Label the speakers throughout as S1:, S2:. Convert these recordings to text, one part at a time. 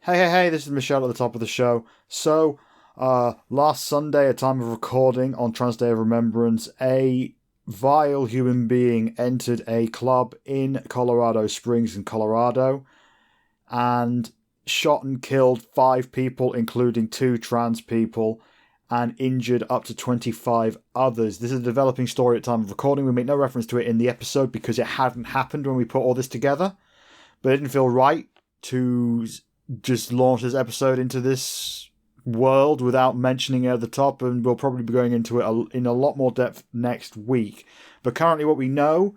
S1: Hey, this is Michelle at the top of the show. So, last Sunday, at time of recording on Trans Day of Remembrance, a vile human being entered a club in Colorado Springs in Colorado and shot and killed 5 people, including 2 trans people, and injured up to 25 others. This is a developing story at time of recording. We make no reference to it in the episode because it hadn't happened when we put all this together, but it didn't feel right to just launch this episode into this world without mentioning it at the top, and we'll probably be going into it in a lot more depth next week. But currently what we know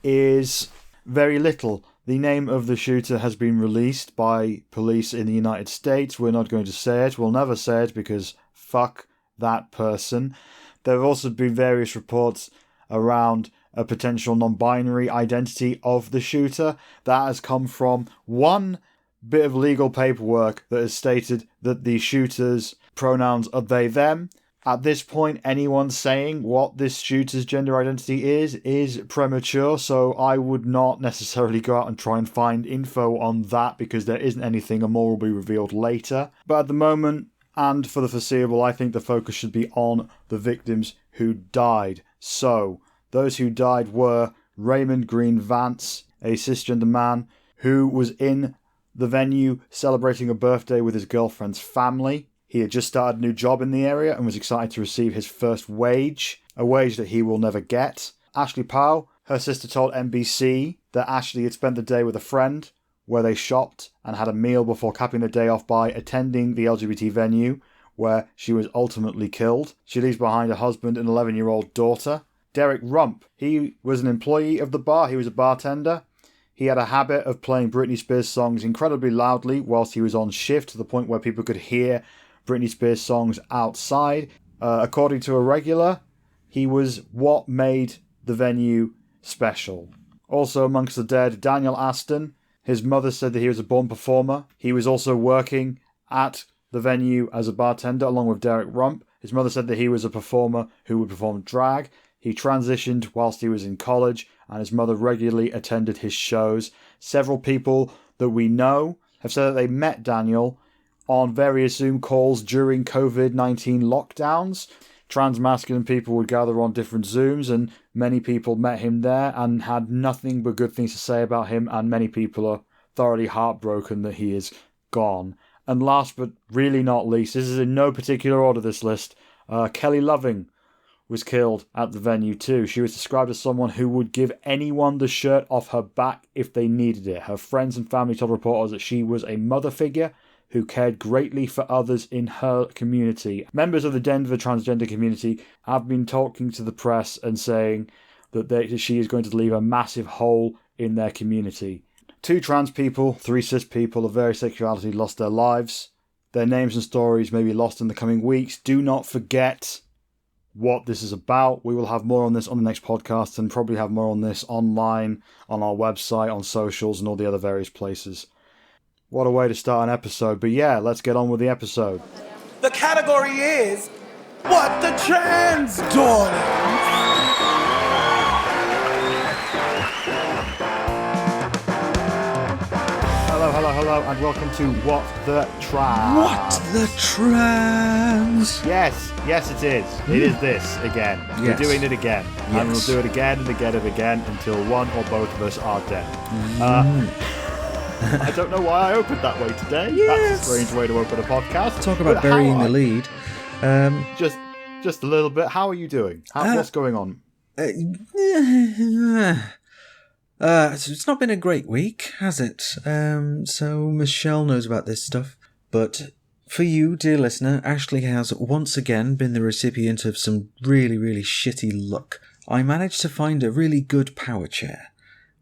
S1: is very little. The name of the shooter has been released by police in the United States. We're not going to say it. We'll never say it because fuck that person. There have also been various reports around a potential non-binary identity of the shooter. That has come from one bit of legal paperwork that has stated that the shooter's pronouns are they, them. At this point, anyone saying what this shooter's gender identity is premature, so I would not necessarily go out and try and find info on that because there isn't anything, and more will be revealed later. But at the moment, and for the foreseeable, I think the focus should be on the victims who died. So, those who died were Raymond Green Vance, a cisgender man who was in the venue celebrating a birthday with his girlfriend's family. He had just started a new job in the area and was excited to receive his first wage, a wage that he will never get. Ashley Powell, her sister, told NBC that Ashley had spent the day with a friend where they shopped and had a meal before capping the day off by attending the LGBT venue where she was ultimately killed. She leaves behind a husband and 11-year-old daughter. Derek Rump, he was an employee of the bar. He was a bartender. He had a habit of playing Britney Spears songs incredibly loudly whilst he was on shift, to the point where people could hear Britney Spears songs outside. According to a regular, he was what made the venue special. Also amongst the dead, Daniel Aston. His mother said that he was a born performer. He was also working at the venue as a bartender along with Derek Rump. His mother said that he was a performer who would perform drag. He transitioned whilst he was in college, and his mother regularly attended his shows. Several people that we know have said that they met Daniel on various Zoom calls during COVID-19 lockdowns. Trans masculine people would gather on different Zooms, and many people met him there and had nothing but good things to say about him, and many people are thoroughly heartbroken that he is gone. And last but really not least, this is in no particular order, this list, Kelly Loving was killed at the venue too. She was described as someone who would give anyone the shirt off her back if they needed it. Her friends and family told reporters that she was a mother figure who cared greatly for others in her community. Members of the Denver transgender community have been talking to the press and saying that she is going to leave a massive hole in their community. 2 trans people, 3 cis people of various sexuality lost their lives. Their names and stories may be lost in the coming weeks. Do not forget what this is about. We will have more on this on the next podcast, and probably have more on this online, on our website, on socials, and all the other various places. What a way to start an episode. But yeah, let's get on with the episode.
S2: The category is What the Trans Darling.
S1: Hello, and welcome to What the Trans.
S3: What the Trans?
S1: Yes, it is. It is this again.
S3: Yes.
S1: We're doing it again.
S3: Yes.
S1: And we'll do it again and again and again until one or both of us are dead. I don't know why I opened that way today.
S3: Yes.
S1: That's a strange way to open a podcast.
S3: Talk about burying the lead.
S1: Just a little bit. How are you doing? What's going on?
S3: It's not been a great week, has it? So Michelle knows about this stuff. But for you, dear listener, Ashley has once again been the recipient of some really, really shitty luck. I managed to find a really good power chair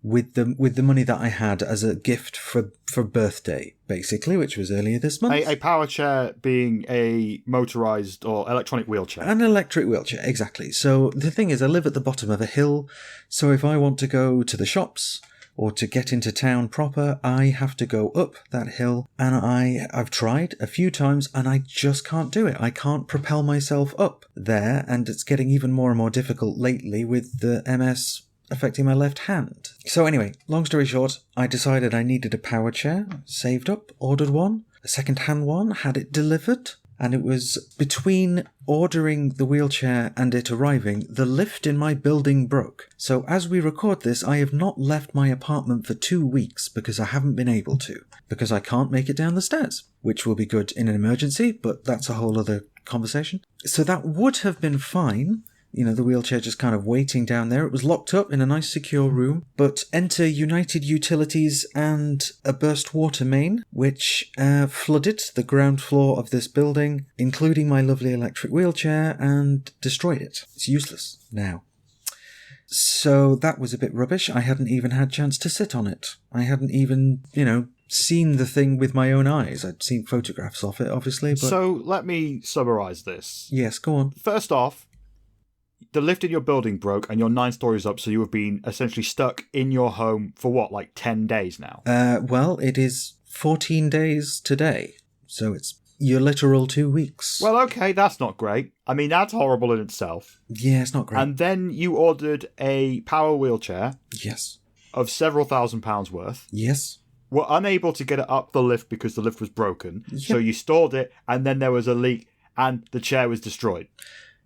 S3: with the money that I had as a gift for birthday, basically, which was earlier this month.
S1: A power chair being a motorised or electronic wheelchair.
S3: An electric wheelchair, exactly. So the thing is, I live at the bottom of a hill, so if I want to go to the shops or to get into town proper, I have to go up that hill, and I've tried a few times and I just can't do it. I can't propel myself up there, and it's getting even more and more difficult lately with the MS affecting my left hand. So anyway, long story short, I decided I needed a power chair, saved up, ordered one, a second-hand one, had it delivered. And it was between ordering the wheelchair and it arriving, the lift in my building broke. So as we record this, I have not left my apartment for 2 weeks because I haven't been able to. Because I can't make it down the stairs, which will be good in an emergency, but that's a whole other conversation. So that would have been fine. You know, the wheelchair just kind of waiting down there. It was locked up in a nice secure room. But enter United Utilities and a burst water main, which flooded the ground floor of this building, including my lovely electric wheelchair, and destroyed it. It's useless now. So that was a bit rubbish. I hadn't even had a chance to sit on it. I hadn't even, seen the thing with my own eyes. I'd seen photographs of it, obviously. But...
S1: So let me summarise this.
S3: Yes, go on.
S1: First off, the lift in your building broke and you're 9 stories up, so you have been essentially stuck in your home for what, like 10 days now?
S3: Well, it is 14 days today, so it's your literal 2 weeks.
S1: Well, okay, that's not great. I mean, that's horrible in itself.
S3: Yeah, it's not great.
S1: And then you ordered a power wheelchair.
S3: Yes.
S1: Of several £1,000s worth.
S3: Yes.
S1: Were unable to get it up the lift because the lift was broken.
S3: Yep.
S1: So you stored it, and then there was a leak, and the chair was destroyed.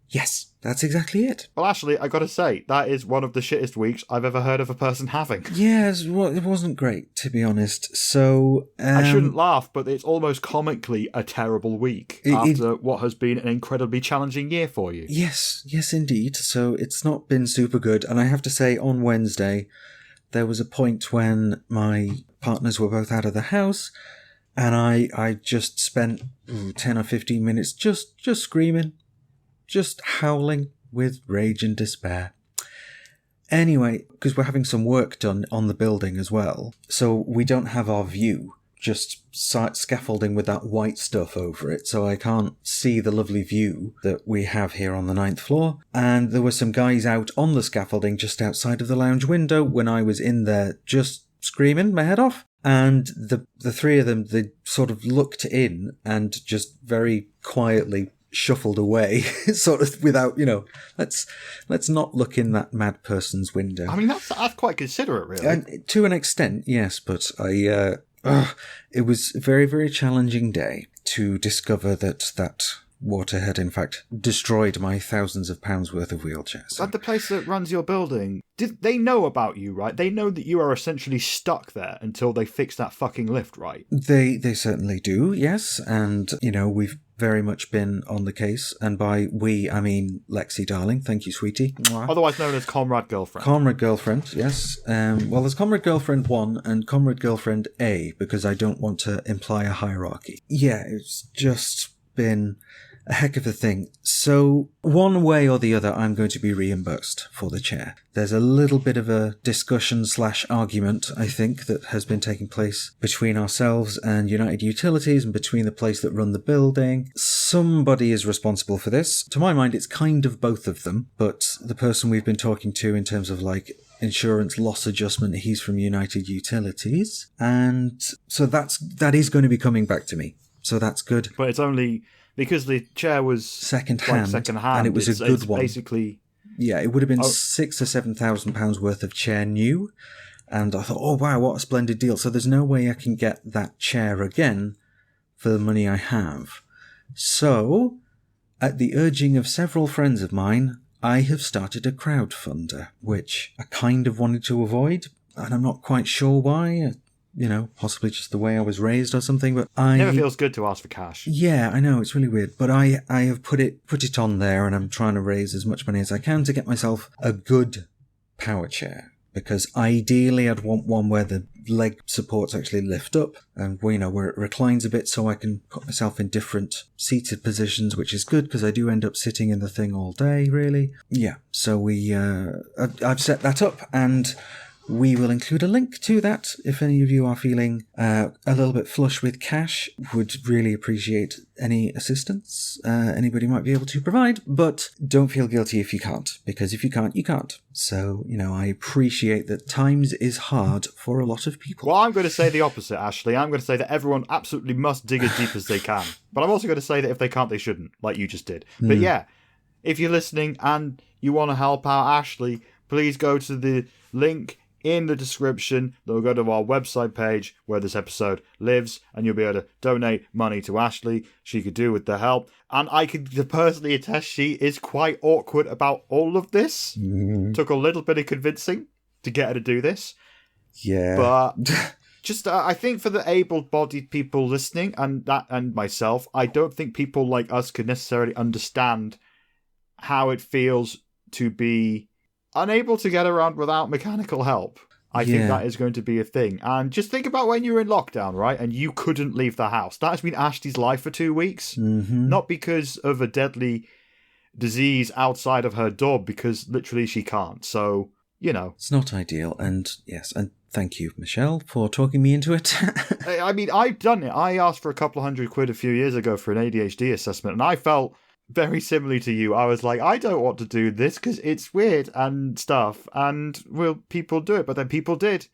S3: Yes, that's exactly it.
S1: Well, actually, I gotta say, that is one of the shittest weeks I've ever heard of a person having.
S3: Yes, well, it wasn't great, to be honest. So...
S1: I shouldn't laugh, but it's almost comically a terrible week after what has been an incredibly challenging year for you.
S3: Yes, indeed. So it's not been super good. And I have to say, on Wednesday, there was a point when my partners were both out of the house, and I just spent 10 or 15 minutes just screaming. Just howling with rage and despair. Anyway, because we're having some work done on the building as well, so we don't have our view, just scaffolding with that white stuff over it, so I can't see the lovely view that we have here on the 9th floor. And there were some guys out on the scaffolding just outside of the lounge window when I was in there just screaming my head off. And the three of them, they sort of looked in and just very quietly shuffled away, sort of without, let's not look in that mad person's window.
S1: I mean, that's quite considerate, really.
S3: And to an extent, yes, but it was a very, very challenging day to discover that water had, in fact, destroyed my thousands of pounds worth of wheelchairs. So.
S1: But the place that runs your building, they know about you, right? They know that you are essentially stuck there until they fix that fucking lift, right?
S3: They certainly do, yes. And, we've very much been on the case. And by we, I mean Lexi, darling. Thank you, sweetie. Mwah.
S1: Otherwise known as Comrade Girlfriend. Comrade
S3: Girlfriend, yes. Well, there's Comrade Girlfriend 1 and Comrade Girlfriend A, because I don't want to imply a hierarchy. Yeah, it's just been a heck of a thing. So one way or the other, I'm going to be reimbursed for the chair. There's a little bit of a discussion/argument, I think, that has been taking place between ourselves and United Utilities and between the place that run the building. Somebody is responsible for this. To my mind, it's kind of both of them, but the person we've been talking to in terms of insurance loss adjustment, he's from United Utilities. And so that is going to be coming back to me. So that's good.
S1: But it's only... because the chair was
S3: second-hand, and it was a good one.
S1: Basically,
S3: yeah, it would have been £6,000 or £7,000 worth of chair new, and I thought, oh wow, what a splendid deal! So there's no way I can get that chair again for the money I have. So, at the urging of several friends of mine, I have started a crowdfunder, which I kind of wanted to avoid, and I'm not quite sure why. Possibly just the way I was raised or something, but
S1: it never feels good to ask for cash.
S3: Yeah, I know, it's really weird, but I have put it on there, and I'm trying to raise as much money as I can to get myself a good power chair, because ideally I'd want one where the leg supports actually lift up, and where it reclines a bit so I can put myself in different seated positions, which is good, because I do end up sitting in the thing all day, really. Yeah, so I've set that up, and we will include a link to that if any of you are feeling a little bit flush with cash. Would really appreciate any assistance anybody might be able to provide, but don't feel guilty if you can't, because if you can't, you can't. So, I appreciate that times is hard for a lot of people.
S1: Well, I'm going to say the opposite, Ashley. I'm going to say that everyone absolutely must dig as deep as they can. But I'm also going to say that if they can't, they shouldn't, like you just did. But yeah, if you're listening and you want to help out Ashley, please go to the link in the description. They'll go to our website page where this episode lives, and you'll be able to donate money to Ashley. She could do with the help. And I can personally attest she is quite awkward about all of this. Took a little bit of convincing to get her to do this.
S3: Yeah.
S1: But just, I think for the able-bodied people listening, and myself, I don't think people like us could necessarily understand how it feels to be unable to get around without mechanical help. I think that is going to be a thing. And just think about when you were in lockdown, right? And you couldn't leave the house. That has been Ashley's life for 2 weeks. Not because of a deadly disease outside of her door, because literally she can't. So, you know.
S3: It's not ideal. And yes, and thank you, Michelle, for talking me into it.
S1: I mean, I've done it. I asked for a couple of £100 a few years ago for an ADHD assessment, and I felt very similarly to you. I was like, I don't want to do this because it's weird and stuff. And will people do it? But then people did.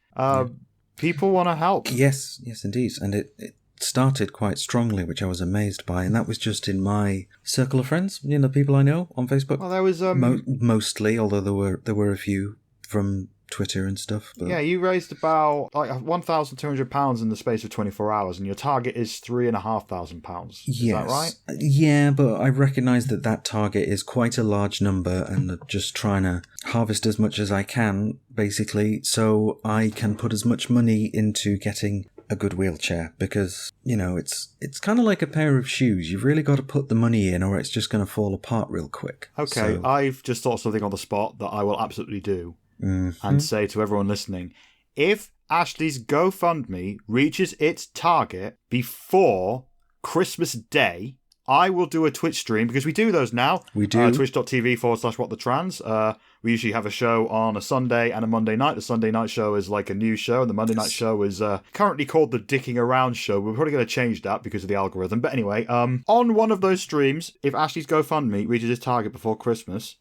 S1: People want to help.
S3: Yes, indeed. And it started quite strongly, which I was amazed by. And that was just in my circle of friends, people I know on Facebook.
S1: Well, there was
S3: mostly, although there were a few from Twitter and stuff. But...
S1: Yeah, you raised about like £1,200 in the space of 24 hours, and your target is £3,500. Is that right?
S3: Yeah, but I recognise that target is quite a large number, and I'm just trying to harvest as much as I can, basically, so I can put as much money into getting a good wheelchair, because, it's kind of like a pair of shoes. You've really got to put the money in, or it's just going to fall apart real quick.
S1: Okay, so... I've just thought of something on the spot that I will absolutely do. And say to everyone listening, if Ashley's GoFundMe reaches its target before Christmas Day, I will do a Twitch stream, because we do those now.
S3: We do.
S1: Twitch.tv/whatthetrans. We usually have a show on a Sunday and a Monday night. The Sunday night show is like a news show, and the Monday night show is currently called the Dicking Around Show. We're probably going to change that because of the algorithm. But anyway, on one of those streams, if Ashley's GoFundMe reaches its target before Christmas,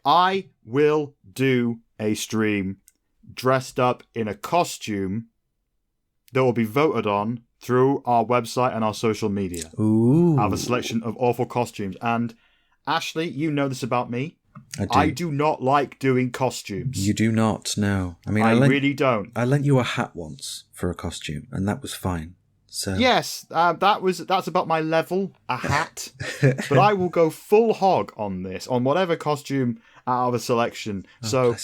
S1: I will do a stream dressed up in a costume that will be voted on through our website and our social media.
S3: Ooh.
S1: I have a selection of awful costumes. And Ashley, you know this about me.
S3: I
S1: do not like doing costumes.
S3: You do not, no. I mean,
S1: I really don't.
S3: I lent you a hat once for a costume, and that was fine. So
S1: yes, that's about my level, a hat. But I will go full hog on this, on whatever costume out of a selection. So,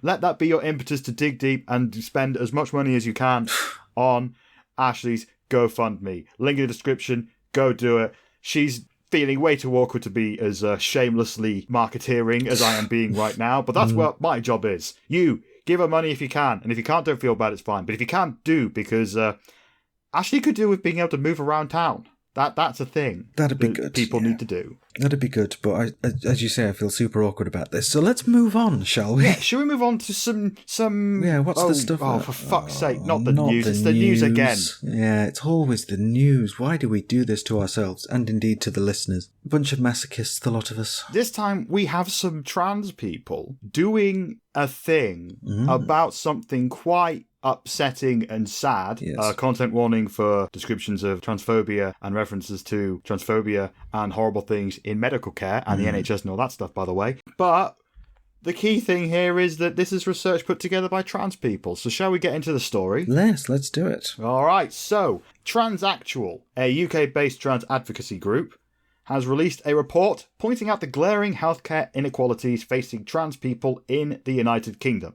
S1: let that be your impetus to dig deep and spend as much money as you can on Ashley's GoFundMe. Link in the description. Go do it. She's feeling way too awkward to be as shamelessly marketeering as I am being right now. But that's what my job is. You give her money if you can. And if you can't, don't feel bad. It's fine. But if you can't, do, because Ashley could do with being able to move around town. That's a thing.
S3: That'd be good.
S1: People need to do.
S3: That'd be good, but as you say, I feel super awkward about this. So let's move on, shall we?
S1: Yeah, shall we move on to some?
S3: Yeah, what's the stuff?
S1: Oh, for fuck's sake! Not the news. It's the news again.
S3: Yeah, it's always the news. Why do we do this to ourselves and indeed to the listeners? A bunch of masochists, the lot of us.
S1: This time we have some trans people doing a thing about something quite upsetting and sad.
S3: Yes.
S1: Content warning for descriptions of transphobia and references to transphobia and horrible things in medical care and the NHS and all that stuff, by the way. But the key thing here is that this is research put together by trans people. So shall we get into the story?
S3: Yes, let's do it.
S1: All right. So Transactual, a UK-based trans advocacy group, has released a report pointing out the glaring healthcare inequalities facing trans people in the United Kingdom.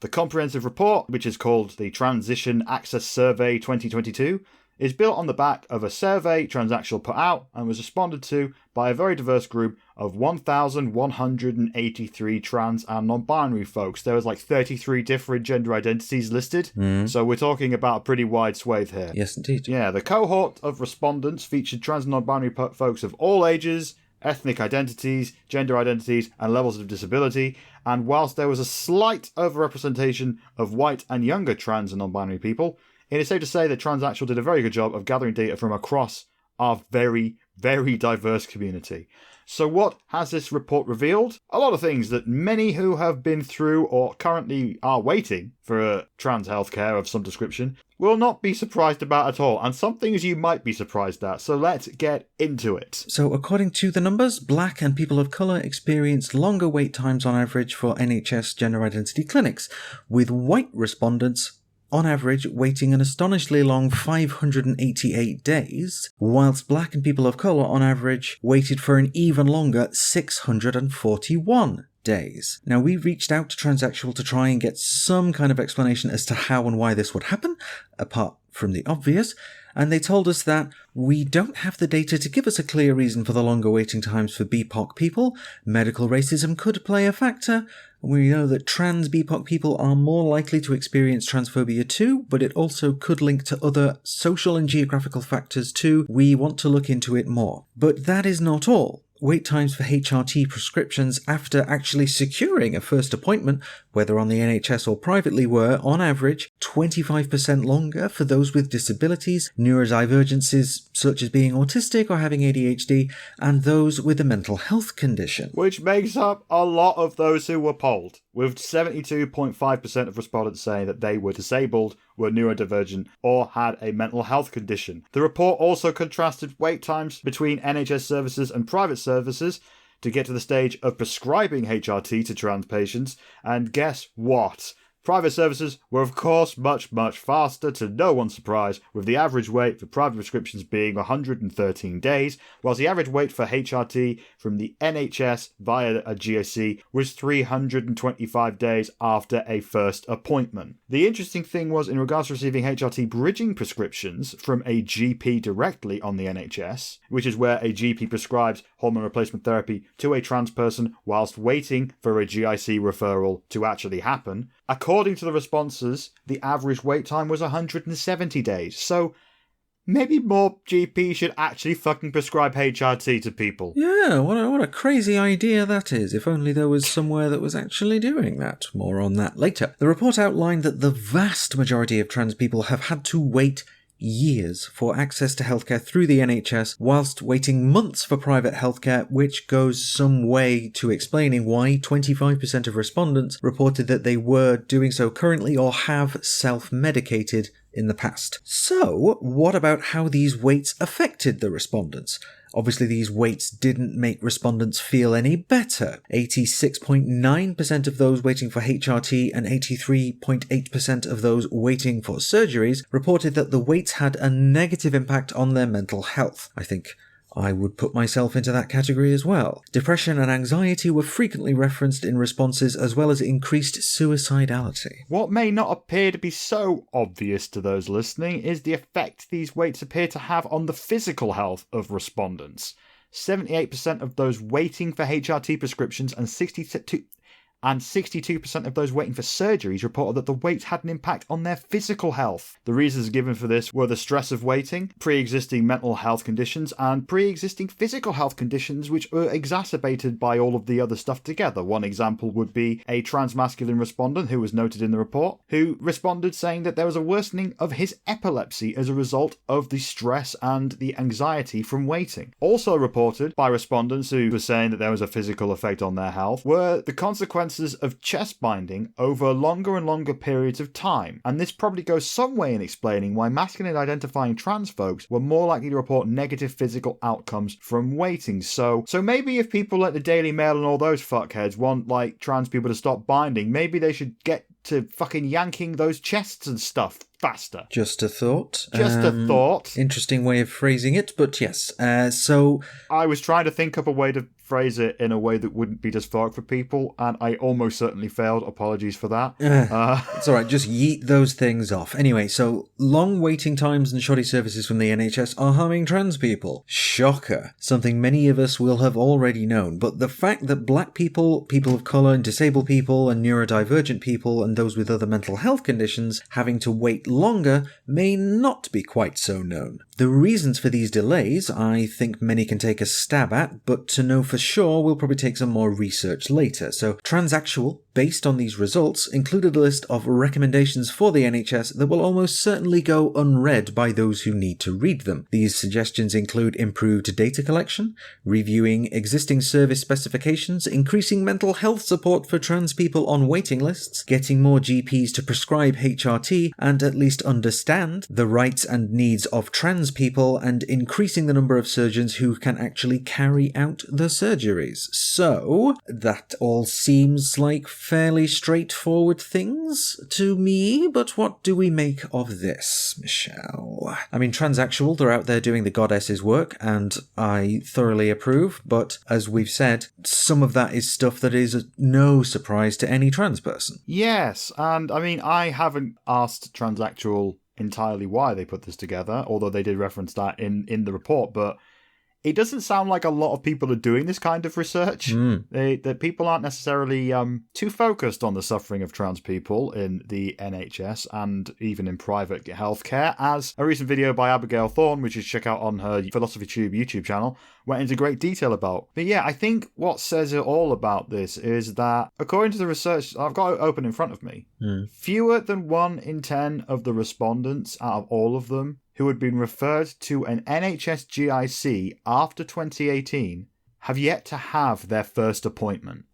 S1: The comprehensive report, which is called the Transition Access Survey 2022, is built on the back of a survey Transactual put out and was responded to by a very diverse group of 1,183 trans and non-binary folks. There was like 33 different gender identities listed, so we're talking about a pretty wide swathe here.
S3: Yes, indeed.
S1: Yeah, the cohort of respondents featured trans and non-binary folks of all ages, ethnic identities, gender identities, and levels of disability, and whilst there was a slight overrepresentation of white and younger trans and non-binary people, it is safe to say that Transactual did a very good job of gathering data from across our very, very diverse community. So what has this report revealed? A lot of things that many who have been through or currently are waiting for trans healthcare of some description will not be surprised about at all, and some things you might be surprised at, so let's get into it.
S3: So according to the numbers, black and people of colour experienced longer wait times on average for NHS gender identity clinics, with white respondents on average waiting an astonishingly long 588 days, whilst black and people of colour on average waited for an even longer 641 days. Now, we reached out to Transsexual to try and get some kind of explanation as to how and why this would happen, apart from the obvious, and they told us that we don't have the data to give us a clear reason for the longer waiting times for BIPOC people. Medical racism could play a factor. We know that trans BIPOC people are more likely to experience transphobia too, but it also could link to other social and geographical factors too. We want to look into it more. But that is not all. Wait times for HRT prescriptions after actually securing a first appointment, whether on the NHS or privately, were, on average, 25% longer for those with disabilities, neurodivergences such as being autistic or having ADHD, and those with a mental health condition.
S1: Which makes up a lot of those who were polled, with 72.5% of respondents saying that they were disabled, were neurodivergent, or had a mental health condition. The report also contrasted wait times between NHS services and private services to get to the stage of prescribing HRT to trans patients, and guess what? Private services were of course much faster, to no one's surprise, with the average wait for private prescriptions being 113 days, whilst the average wait for HRT from the NHS via a GIC was 325 days after a first appointment. The interesting thing was, in regards to receiving HRT bridging prescriptions from a GP directly on the NHS, which is where a GP prescribes hormone replacement therapy to a trans person whilst waiting for a GIC referral to actually happen. According to the responses, the average wait time was 170 days, so maybe more GPs should actually fucking prescribe HRT to people.
S3: Yeah, what a crazy idea that is. If only there was somewhere that was actually doing that. More on that later. The report outlined that the vast majority of trans people have had to wait years for access to healthcare through the NHS, whilst waiting months for private healthcare, which goes some way to explaining why 25% of respondents reported that they were doing so currently or have self-medicated in the past. So, what about how these waits affected the respondents? Obviously, these waits didn't make respondents feel any better. 86.9% of those waiting for HRT and 83.8% of those waiting for surgeries reported that the waits had a negative impact on their mental health. I think I would put myself into that category as well. Depression and anxiety were frequently referenced in responses, as well as increased suicidality.
S1: What may not appear to be so obvious to those listening is the effect these waits appear to have on the physical health of respondents. 78% of those waiting for HRT prescriptions and 62% of those waiting for surgeries reported that the wait had an impact on their physical health. The reasons given for this were the stress of waiting, pre-existing mental health conditions, and pre-existing physical health conditions which were exacerbated by all of the other stuff together. One example would be a transmasculine respondent who was noted in the report, who responded saying that there was a worsening of his epilepsy as a result of the stress and the anxiety from waiting. Also reported by respondents who were saying that there was a physical effect on their health were the consequences of chest binding over longer and longer periods of time, and this probably goes some way in explaining why masculine identifying trans folks were more likely to report negative physical outcomes from waiting. So maybe if people like the Daily Mail and all those fuckheads want like trans people to stop binding, maybe they should get to fucking yanking those chests and stuff faster.
S3: Just a thought.
S1: Just a thought.
S3: Interesting way of phrasing it, but yes. So
S1: I was trying to think up a way to phrase it in a way that wouldn't be dysphoric for people, and I almost certainly failed. Apologies for that.
S3: It's alright, just yeet those things off. Anyway, so long waiting times and shoddy services from the NHS are harming trans people. Shocker. Something many of us will have already known, but the fact that black people, people of colour, and disabled people, and neurodivergent people, and those with other mental health conditions having to wait longer may not be quite so known. The reasons for these delays, I think many can take a stab at, but to know for for sure will probably take some more research later. So Transactual, based on these results, included a list of recommendations for the NHS that will almost certainly go unread by those who need to read them. These suggestions include improved data collection, reviewing existing service specifications, increasing mental health support for trans people on waiting lists, getting more GPs to prescribe HRT and at least understand the rights and needs of trans people, and increasing the number of surgeons who can actually carry out the surgeries. So, that all seems like fairly straightforward things to me, but what do we make of this, Michelle? I mean, Transactual, they're out there doing the goddess's work, and I thoroughly approve, but as we've said, some of that is stuff that is no surprise to any trans person.
S1: Yes, and I mean, I haven't asked Transactual entirely why they put this together, although they did reference that in the report, but it doesn't sound like a lot of people are doing this kind of research. That people aren't necessarily too focused on the suffering of trans people in the NHS and even in private healthcare, as a recent video by Abigail Thorne, which you should check out on her Philosophy Tube YouTube channel, went into great detail about. But yeah, I think what says it all about this is that, according to the research I've got it open in front of me, fewer than 1 in 10 of the respondents out of all of them who had been referred to an NHS GIC after 2018 have yet to have their first appointment.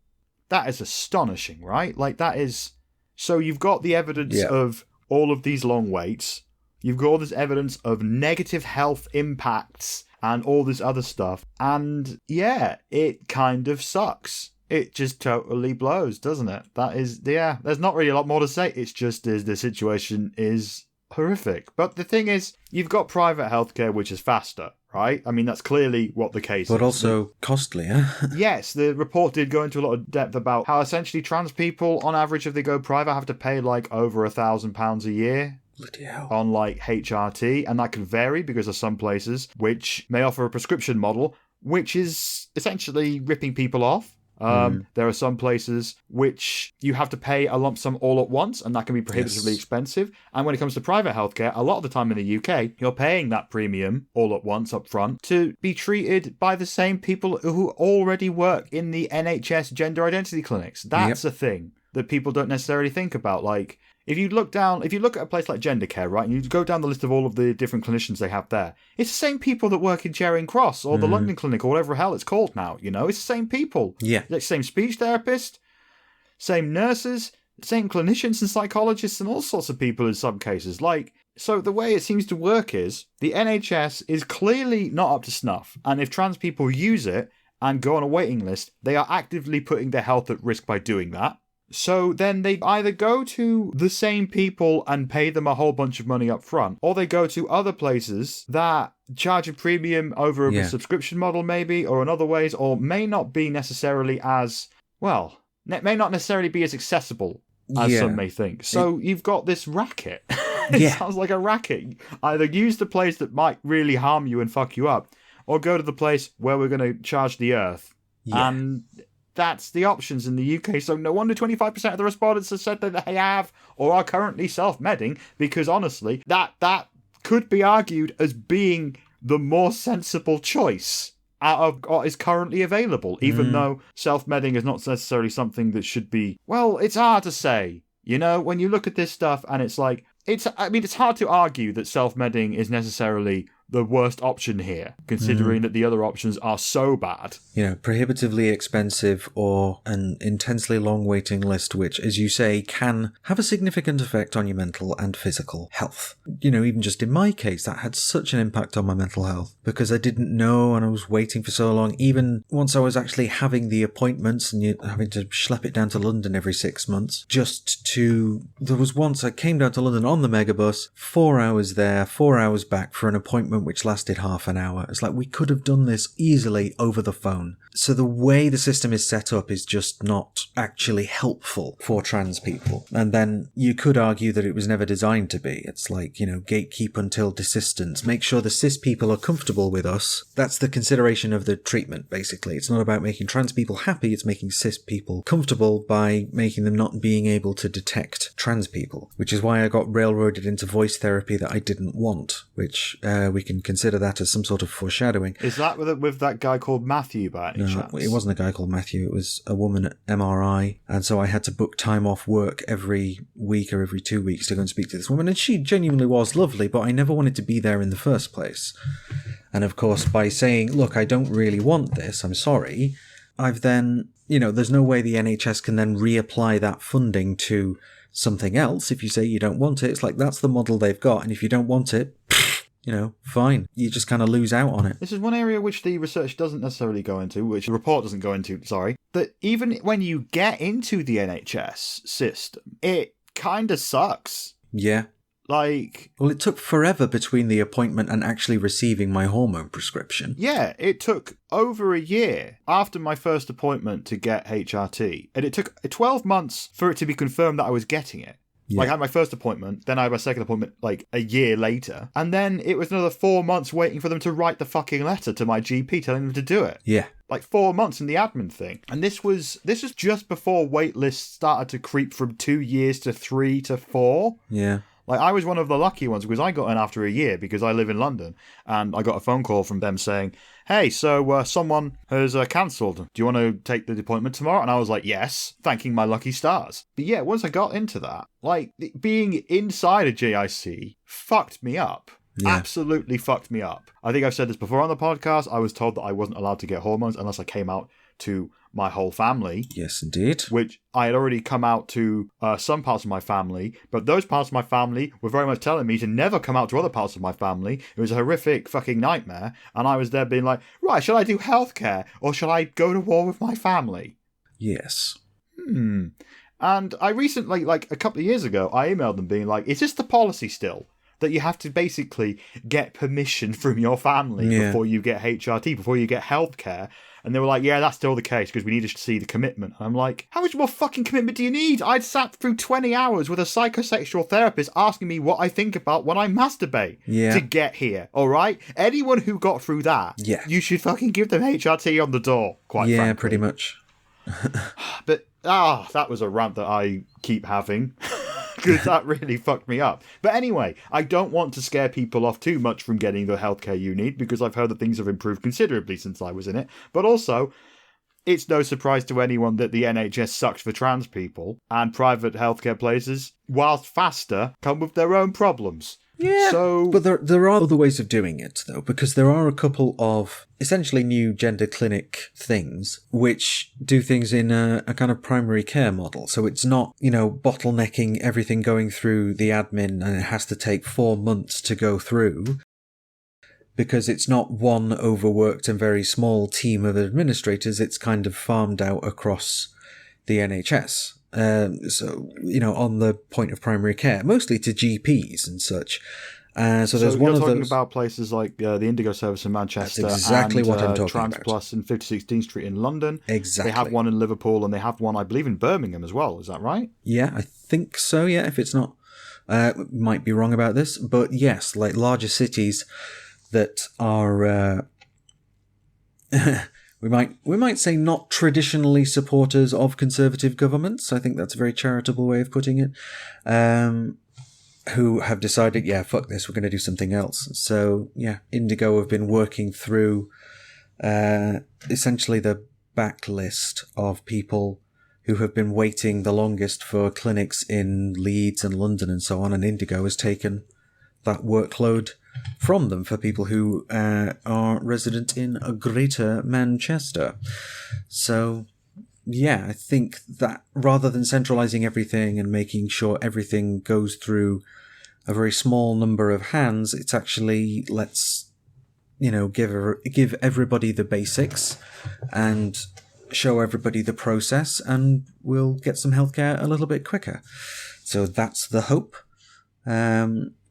S1: That is astonishing, right? Like, that is... So you've got the evidence of all of these long waits. You've got all this evidence of negative health impacts and all this other stuff. And yeah, it kind of sucks. It just totally blows, doesn't it? That is, yeah, there's not really a lot more to say. It's just the situation is horrific. But the thing is, you've got private healthcare, which is faster, right? I mean, that's clearly what the case is.
S3: But also costlier.
S1: Yes, the report did go into a lot of depth about how essentially trans people, on average, if they go private, have to pay like over £1,000 a year.
S3: Bloody hell.
S1: On like HRT, and that can vary because of some places which may offer a prescription model, which is essentially ripping people off. There are some places which you have to pay a lump sum all at once, and that can be prohibitively expensive. And when it comes to private healthcare, a lot of the time in the UK, you're paying that premium all at once up front to be treated by the same people who already work in the NHS gender identity clinics. That's a thing that people don't necessarily think about. Like, if you look at a place like Gender Care, right, and you go down the list of all of the different clinicians they have there, it's the same people that work in Charing Cross or the London Clinic or whatever the hell it's called now, you know? It's the same people.
S3: Yeah.
S1: Like, same speech therapist, same nurses, same clinicians and psychologists and all sorts of people in some cases. Like, so the way it seems to work is the NHS is clearly not up to snuff, and if trans people use it and go on a waiting list, they are actively putting their health at risk by doing that. So then they either go to the same people and pay them a whole bunch of money up front, or they go to other places that charge a premium over a subscription model maybe, or in other ways, or may not be necessarily as, well, may not necessarily be as accessible as some may think. So you've got this racket. It sounds like a racket. Either use the place that might really harm you and fuck you up, or go to the place where we're going to charge the earth. And that's the options in the UK. So no wonder 25% of the respondents have said that they have or are currently self-medding, because honestly, that could be argued as being the more sensible choice out of what is currently available, even though self-medding is not necessarily something that should be... Well, it's hard to say. You know, when you look at this stuff and it's like... it's hard to argue that self-medding is necessarily the worst option here, considering that the other options are so bad.
S3: You know, prohibitively expensive or an intensely long waiting list, which, as you say, can have a significant effect on your mental and physical health. You know, even just in my case, that had such an impact on my mental health because I didn't know and I was waiting for so long. Even once I was actually having the appointments and you're having to schlep it down to London every 6 months there was once I came down to London on the megabus, 4 hours there, 4 hours back for an appointment which lasted half an hour. It's like we could have done this easily over the phone. So the way the system is set up is just not actually helpful for trans people. And then you could argue that it was never designed to be. It's like, you know, gatekeep until desistance. Make sure the cis people are comfortable with us. That's the consideration of the treatment, basically. It's not about making trans people happy, it's making cis people comfortable by making them not being able to detect trans people. Which is why I got railroaded into voice therapy that I didn't want, which we can consider that as some sort of foreshadowing.
S1: Is that with that guy called Matthew by any chance?
S3: It wasn't a guy called Matthew. It was a woman at MRI. And so I had to book time off work every week or every 2 weeks to go and speak to this woman. And she genuinely was lovely, but I never wanted to be there in the first place. And of course, by saying, look, I don't really want this, I'm sorry, I've then, there's no way the NHS can then reapply that funding to something else. If you say you don't want it, it's like that's the model they've got. And if you don't want it, fine. You just kind of lose out on it.
S1: This is one area which the research doesn't necessarily go into, which the report doesn't go into, that even when you get into the NHS system, it kind of sucks.
S3: Yeah.
S1: Well,
S3: it took forever between the appointment and actually receiving my hormone prescription.
S1: Yeah, it took over a year after my first appointment to get HRT. And it took 12 months for it to be confirmed that I was getting it. Yeah. I had my first appointment, then I had my second appointment a year later. And then it was another 4 months waiting for them to write the fucking letter to my GP telling them to do it.
S3: Yeah.
S1: 4 months in the admin thing. And this was just before wait lists started to creep from 2 years to 3 to 4.
S3: Yeah.
S1: I was one of the lucky ones because I got in after a year because I live in London, and I got a phone call from them saying, hey, so someone has cancelled. Do you want to take the appointment tomorrow? And I was like, yes, thanking my lucky stars. But yeah, once I got into that, being inside a JIC fucked me up. Yeah. Absolutely fucked me up. I think I've said this before on the podcast. I was told that I wasn't allowed to get hormones unless I came out to my whole family.
S3: Yes, indeed.
S1: Which I had already come out to some parts of my family, but those parts of my family were very much telling me to never come out to other parts of my family. It was a horrific fucking nightmare, and I was there being like, right, shall I do healthcare, or shall I go to war with my family?
S3: Yes.
S1: And I recently, a couple of years ago, I emailed them being like, is this the policy still? That you have to basically get permission from your family before you get HRT, before you get healthcare. And they were like, yeah, that's still the case because we need to see the commitment. And I'm like, how much more fucking commitment do you need? I'd sat through 20 hours with a psychosexual therapist asking me what I think about when I masturbate to get here, all right? Anyone who got through that, you should fucking give them HRT on the door, quite frankly.
S3: Yeah, pretty much.
S1: But, that was a rant that I keep having. Because that really fucked me up. But anyway, I don't want to scare people off too much from getting the healthcare you need, because I've heard that things have improved considerably since I was in it. But also, it's no surprise to anyone that the NHS sucks for trans people, and private healthcare places, whilst faster, come with their own problems.
S3: Yeah, but there are other ways of doing it, though, because there are a couple of essentially new gender clinic things which do things in a kind of primary care model. So it's not, bottlenecking everything going through the admin and it has to take 4 months to go through, because it's not one overworked and very small team of administrators. It's kind of farmed out across the NHS. On the point of primary care, mostly to GPs and such. So there's one of those. You're talking
S1: about places like the Indigo service in Manchester.
S3: That's exactly what I'm talking
S1: Trans
S3: about.
S1: Plus in 5016 Street in London.
S3: Exactly.
S1: They have one in Liverpool and they have one, I believe, in Birmingham as well. Is that right?
S3: Yeah, I think so. Yeah, if it's not, might be wrong about this, but yes, larger cities that are. We might say not traditionally supporters of conservative governments. I think that's a very charitable way of putting it. Who have decided, fuck this, we're going to do something else. So, Indigo have been working through essentially the backlist of people who have been waiting the longest for clinics in Leeds and London and so on. And Indigo has taken that workload from them for people who are resident in a greater Manchester. So, I think that rather than centralising everything and making sure everything goes through a very small number of hands, it's actually, let's, give everybody the basics and show everybody the process, and we'll get some healthcare a little bit quicker. So that's the hope.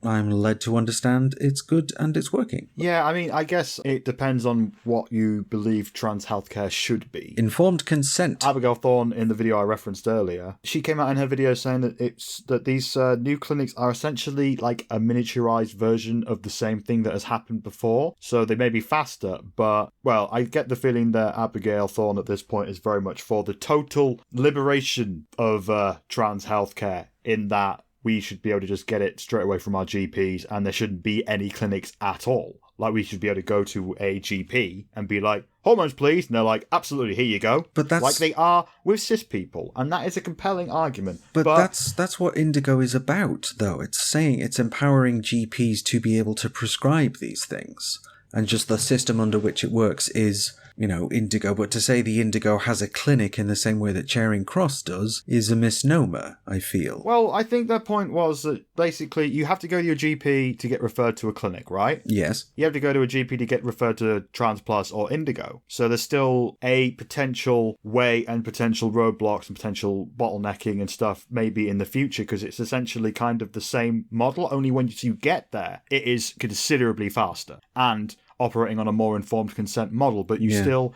S3: I'm led to understand it's good and it's working.
S1: Yeah, I mean, I guess it depends on what you believe trans healthcare should be.
S3: Informed consent.
S1: Abigail Thorne, in the video I referenced earlier, she came out in her video saying that these new clinics are essentially like a miniaturized version of the same thing that has happened before. So they may be faster, but, well, I get the feeling that Abigail Thorne at this point is very much for the total liberation of trans healthcare, in that we should be able to just get it straight away from our GPs and there shouldn't be any clinics at all. Like, we should be able to go to a GP and be like, hormones, please. And they're like, absolutely, here you go.
S3: But that's...
S1: Like they are with cis people. And that is a compelling argument.
S3: But that's what Indigo is about, though. It's saying it's empowering GPs to be able to prescribe these things. And just the system under which it works is, Indigo. But to say the Indigo has a clinic in the same way that Charing Cross does is a misnomer, I feel.
S1: Well, I think their point was that basically you have to go to your GP to get referred to a clinic, right?
S3: Yes.
S1: You have to go to a GP to get referred to Trans Plus or Indigo. So there's still a potential way and potential roadblocks and potential bottlenecking and stuff maybe in the future, because it's essentially kind of the same model, only once you get there, it is considerably faster and operating on a more informed consent model, but you still,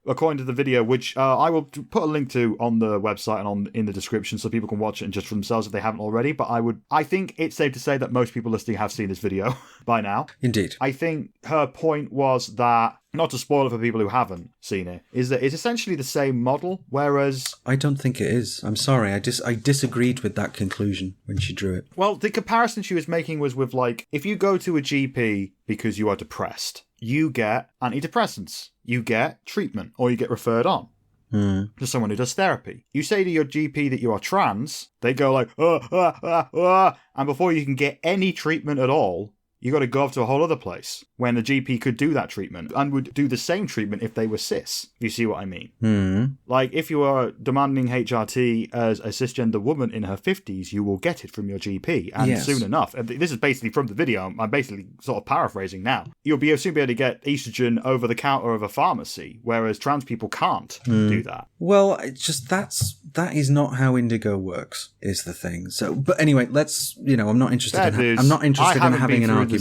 S1: according to the video, which I will put a link to on the website and in the description so people can watch it and just for themselves if they haven't already, but I think it's safe to say that most people listening have seen this video by now.
S3: Indeed.
S1: I think her point was that, not to spoil it for people who haven't seen it, is that it's essentially the same model, whereas...
S3: I don't think it is. I'm sorry. I disagreed with that conclusion when she drew it.
S1: Well, the comparison she was making was with, like, if you go to a GP because you are depressed, you get antidepressants, you get treatment, or you get referred on to someone who does therapy. You say to your GP that you are trans, they go like, and before you can get any treatment at all, you got to go off to a whole other place when the GP could do that treatment and would do the same treatment if they were cis. You see what I mean? Like, if you are demanding HRT as a cisgender woman in her 50s, you will get it from your GP. And soon enough, and this is basically from the video, I'm basically sort of paraphrasing now, you'll soon be able to get estrogen over the counter of a pharmacy, whereas trans people can't do that.
S3: Well, it's just that is not how Indigo works, is the thing. So, but anyway, let's, I'm not interested I'm not interested in having an argument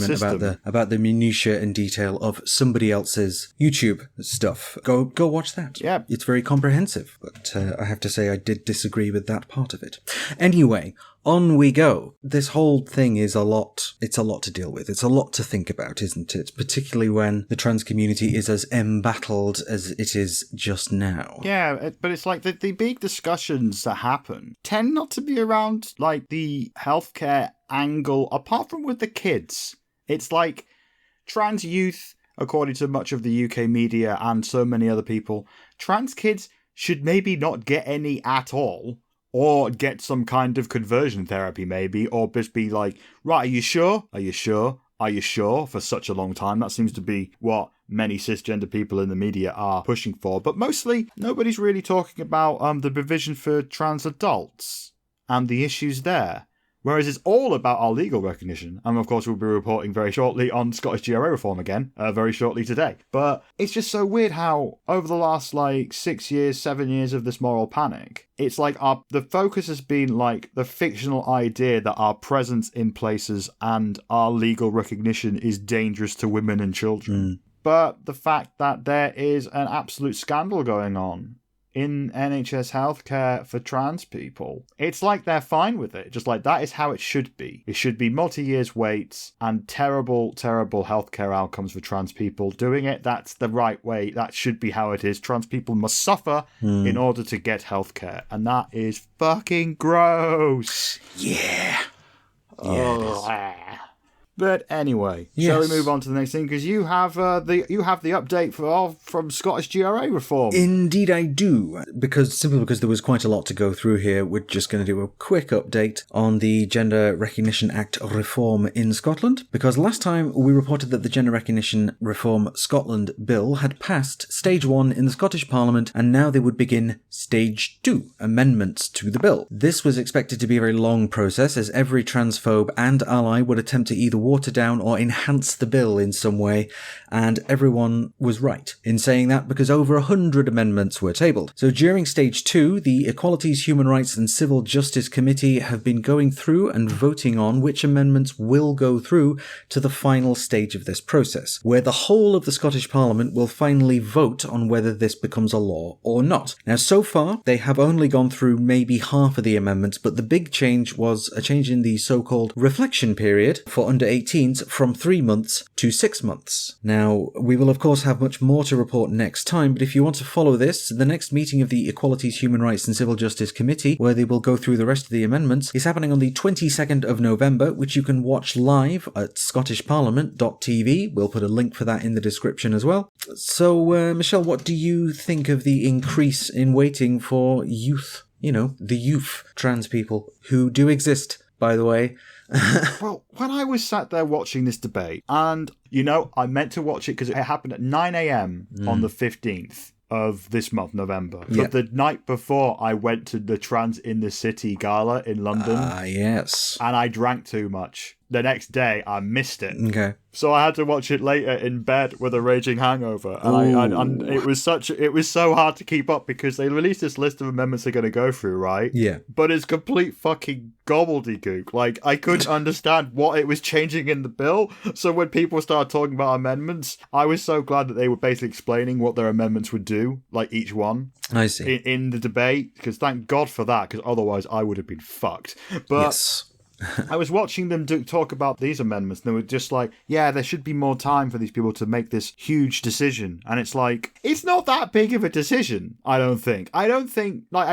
S3: about the minutiae and detail of somebody else's YouTube stuff. Go watch that.
S1: Yeah.
S3: It's very comprehensive, but I have to say I did disagree with that part of it. Anyway, on we go. This whole thing is it's a lot to deal with. It's a lot to think about, isn't it? Particularly when the trans community is as embattled as it is just now.
S1: Yeah, but it's like the big discussions that happen tend not to be around, like, the healthcare angle, apart from with the kids. It's like trans youth, according to much of the UK media and so many other people, trans kids should maybe not get any at all, or get some kind of conversion therapy maybe, or just be like, right, are you sure? Are you sure? Are you sure? For such a long time. That seems to be what many cisgender people in the media are pushing for. But mostly, nobody's really talking about the provision for trans adults and the issues there. Whereas it's all about our legal recognition. And of course, we'll be reporting very shortly on Scottish GRA reform again, very shortly today. But it's just so weird how over the last 7 years of this moral panic, it's like the focus has been like the fictional idea that our presence in places and our legal recognition is dangerous to women and children. But the fact that there is an absolute scandal going on in NHS healthcare for trans people, it's like they're fine with it. Just like that is how it should be. It should be multi-years waits and terrible, terrible healthcare outcomes for trans people. Doing it, that's the right way. That should be how it is. Trans people must suffer in order to get healthcare. And that is fucking gross.
S3: Yeah.
S1: But anyway, shall we move on to the next thing? Because you have the update from Scottish GRA reform.
S3: Indeed, I do. Simply because there was quite a lot to go through here. We're just going to do a quick update on the Gender Recognition Act reform in Scotland. Because last time we reported that the Gender Recognition Reform Scotland Bill had passed Stage 1 in the Scottish Parliament, and now they would begin Stage 2, amendments to the bill. This was expected to be a very long process, as every transphobe and ally would attempt to either water down or enhance the bill in some way, and everyone was right in saying that because over 100 amendments were tabled. So during Stage 2, the Equalities, Human Rights and Civil Justice Committee have been going through and voting on which amendments will go through to the final stage of this process, where the whole of the Scottish Parliament will finally vote on whether this becomes a law or not. Now, so far, they have only gone through maybe half of the amendments, but the big change was a change in the so-called reflection period for under 18s from 3 months to 6 months. Now, we will of course have much more to report next time, but if you want to follow this, the next meeting of the Equalities, Human Rights and Civil Justice Committee, where they will go through the rest of the amendments, is happening on the 22nd of November, which you can watch live at scottishparliament.tv. We'll put a link for that in the description as well. So, Michelle, what do you think of the increase in waiting for youth? You know, the youth trans people who do exist, by the way.
S1: Well, when I was sat there watching this debate, and, I meant to watch it because it happened at 9 a.m. on the 15th of this month, November.
S3: Yeah.
S1: But the night before, I went to the Trans in the City gala in London.
S3: Yes.
S1: And I drank too much. The next day, I missed it.
S3: Okay.
S1: So I had to watch it later in bed with a raging hangover, and it was so hard to keep up because they released this list of amendments they're going to go through, right?
S3: Yeah.
S1: But it's complete fucking gobbledygook. Like, I couldn't understand what it was changing in the bill. So when people started talking about amendments, I was so glad that they were basically explaining what their amendments would do, like each one.
S3: I see.
S1: In the debate, because thank God for that, because otherwise I would have been fucked. But
S3: yes.
S1: I was watching them talk about these amendments, and they were just like, yeah, there should be more time for these people to make this huge decision. And it's like, it's not that big of a decision, I don't think. I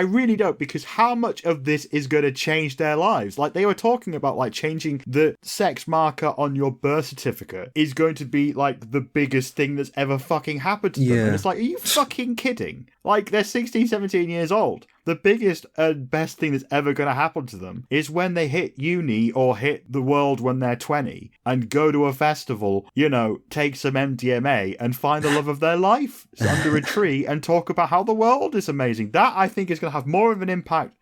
S1: really don't, because how much of this is going to change their lives? Like, they were talking about, like, changing the sex marker on your birth certificate is going to be, like, the biggest thing that's ever fucking happened to them.
S3: Yeah.
S1: And it's like, are you fucking kidding? Like, they're 16, 17 years old. The biggest and best thing that's ever going to happen to them is when they hit uni or hit the world when they're 20 and go to a festival, take some MDMA and find the love of their life under a tree and talk about how the world is amazing. That, I think, is going to have more of an impact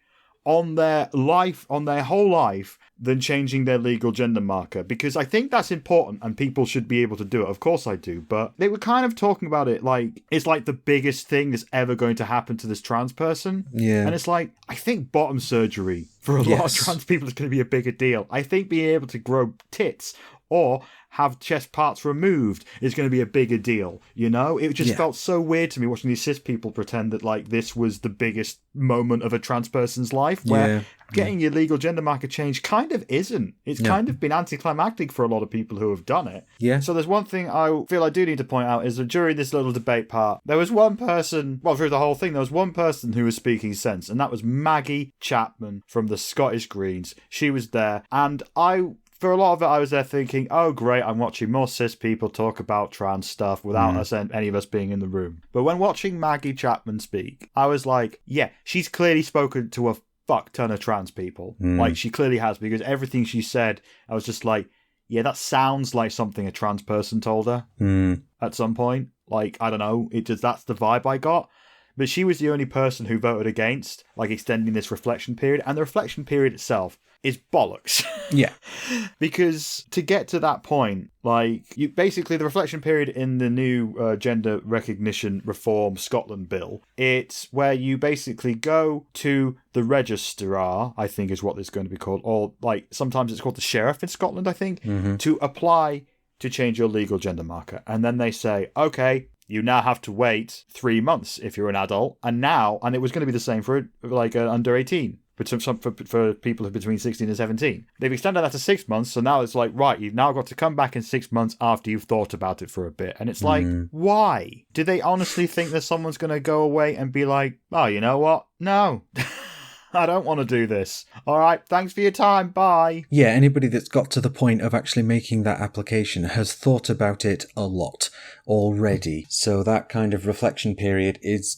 S1: on their life, on their whole life, than changing their legal gender marker, because I think that's important and people should be able to do it. Of course I do, but they were kind of talking about it like it's like the biggest thing that's ever going to happen to this trans person.
S3: Yeah.
S1: And it's like, I think bottom surgery for a lot of trans people is going to be a bigger deal. I think being able to grow tits or have chest parts removed is going to be a bigger deal, It just felt so weird to me watching these cis people pretend that, like, this was the biggest moment of a trans person's life, where getting your legal gender marker changed kind of isn't. It's kind of been anticlimactic for a lot of people who have done it.
S3: Yeah.
S1: So there's one thing I feel I do need to point out is that during this little debate part, there was one person, through the whole thing, there was one person who was speaking sense, and that was Maggie Chapman from the Scottish Greens. She was there, and for a lot of it, I was there thinking, oh, great, I'm watching more cis people talk about trans stuff without any of us being in the room. But when watching Maggie Chapman speak, I was like, yeah, she's clearly spoken to a fuck ton of trans people. Like, she clearly has, because everything she said, I was just like, yeah, that sounds like something a trans person told her at some point. Like, I don't know, that's the vibe I got. But she was the only person who voted against, like, extending this reflection period. And the reflection period itself is bollocks.
S3: Yeah.
S1: Because to get to that point, like, the reflection period in the new gender recognition reform Scotland bill, it's where you basically go to the registrar, I think is what it's going to be called, or, like, sometimes it's called the sheriff in Scotland, I think, to apply to change your legal gender marker. And then they say, okay, you now have to wait 3 months if you're an adult. And it was going to be the same for, like, under 18. For people who are between 16 and 17. They've extended that to 6 months, so now it's like, right, you've now got to come back in 6 months after you've thought about it for a bit. And it's like, why? Do they honestly think that someone's going to go away and be like, oh, you know what? No. I don't want to do this. All right, thanks for your time. Bye.
S3: Yeah, anybody that's got to the point of actually making that application has thought about it a lot already. So that kind of reflection period it's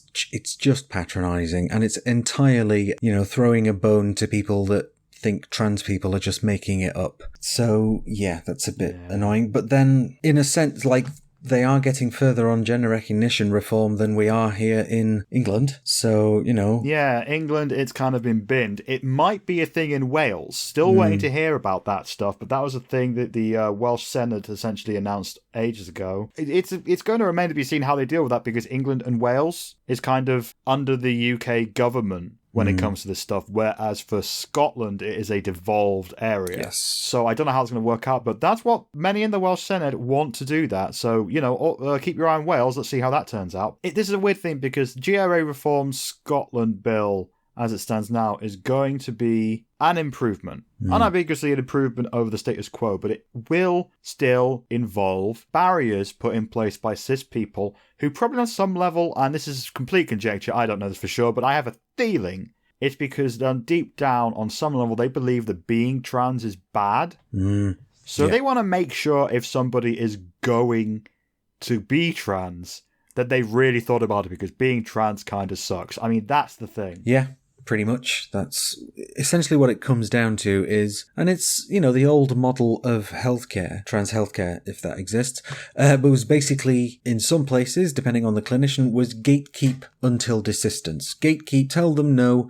S3: just patronising, and it's entirely, throwing a bone to people that think trans people are just making it up. So yeah, that's a bit annoying. But then, in a sense, like, they are getting further on gender recognition reform than we are here in England. So,
S1: Yeah, England, it's kind of been binned. It might be a thing in Wales. Still waiting to hear about that stuff, but that was a thing that the Welsh Senate essentially announced ages ago. It's going to remain to be seen how they deal with that, because England and Wales is kind of under the UK government when it comes to this stuff, whereas for Scotland, it is a devolved area.
S3: Yes.
S1: So I don't know how it's going to work out, but that's what many in the Welsh Senate want to do that. So, keep your eye on Wales. Let's see how that turns out. This is a weird thing, because GRA Reform Scotland bill as it stands now, is going to be an improvement. Unambiguously an improvement over the status quo, but it will still involve barriers put in place by cis people who probably on some level, and this is complete conjecture, I don't know this for sure, but I have a feeling it's because deep down on some level they believe that being trans is bad. So they want to make sure if somebody is going to be trans that they've really thought about it, because being trans kind of sucks. I mean, that's the thing.
S3: Yeah, pretty much. That's essentially what it comes down to is, and it's, the old model of healthcare, trans healthcare, if that exists, but was basically, in some places, depending on the clinician, was gatekeep until desistance. Gatekeep, tell them no,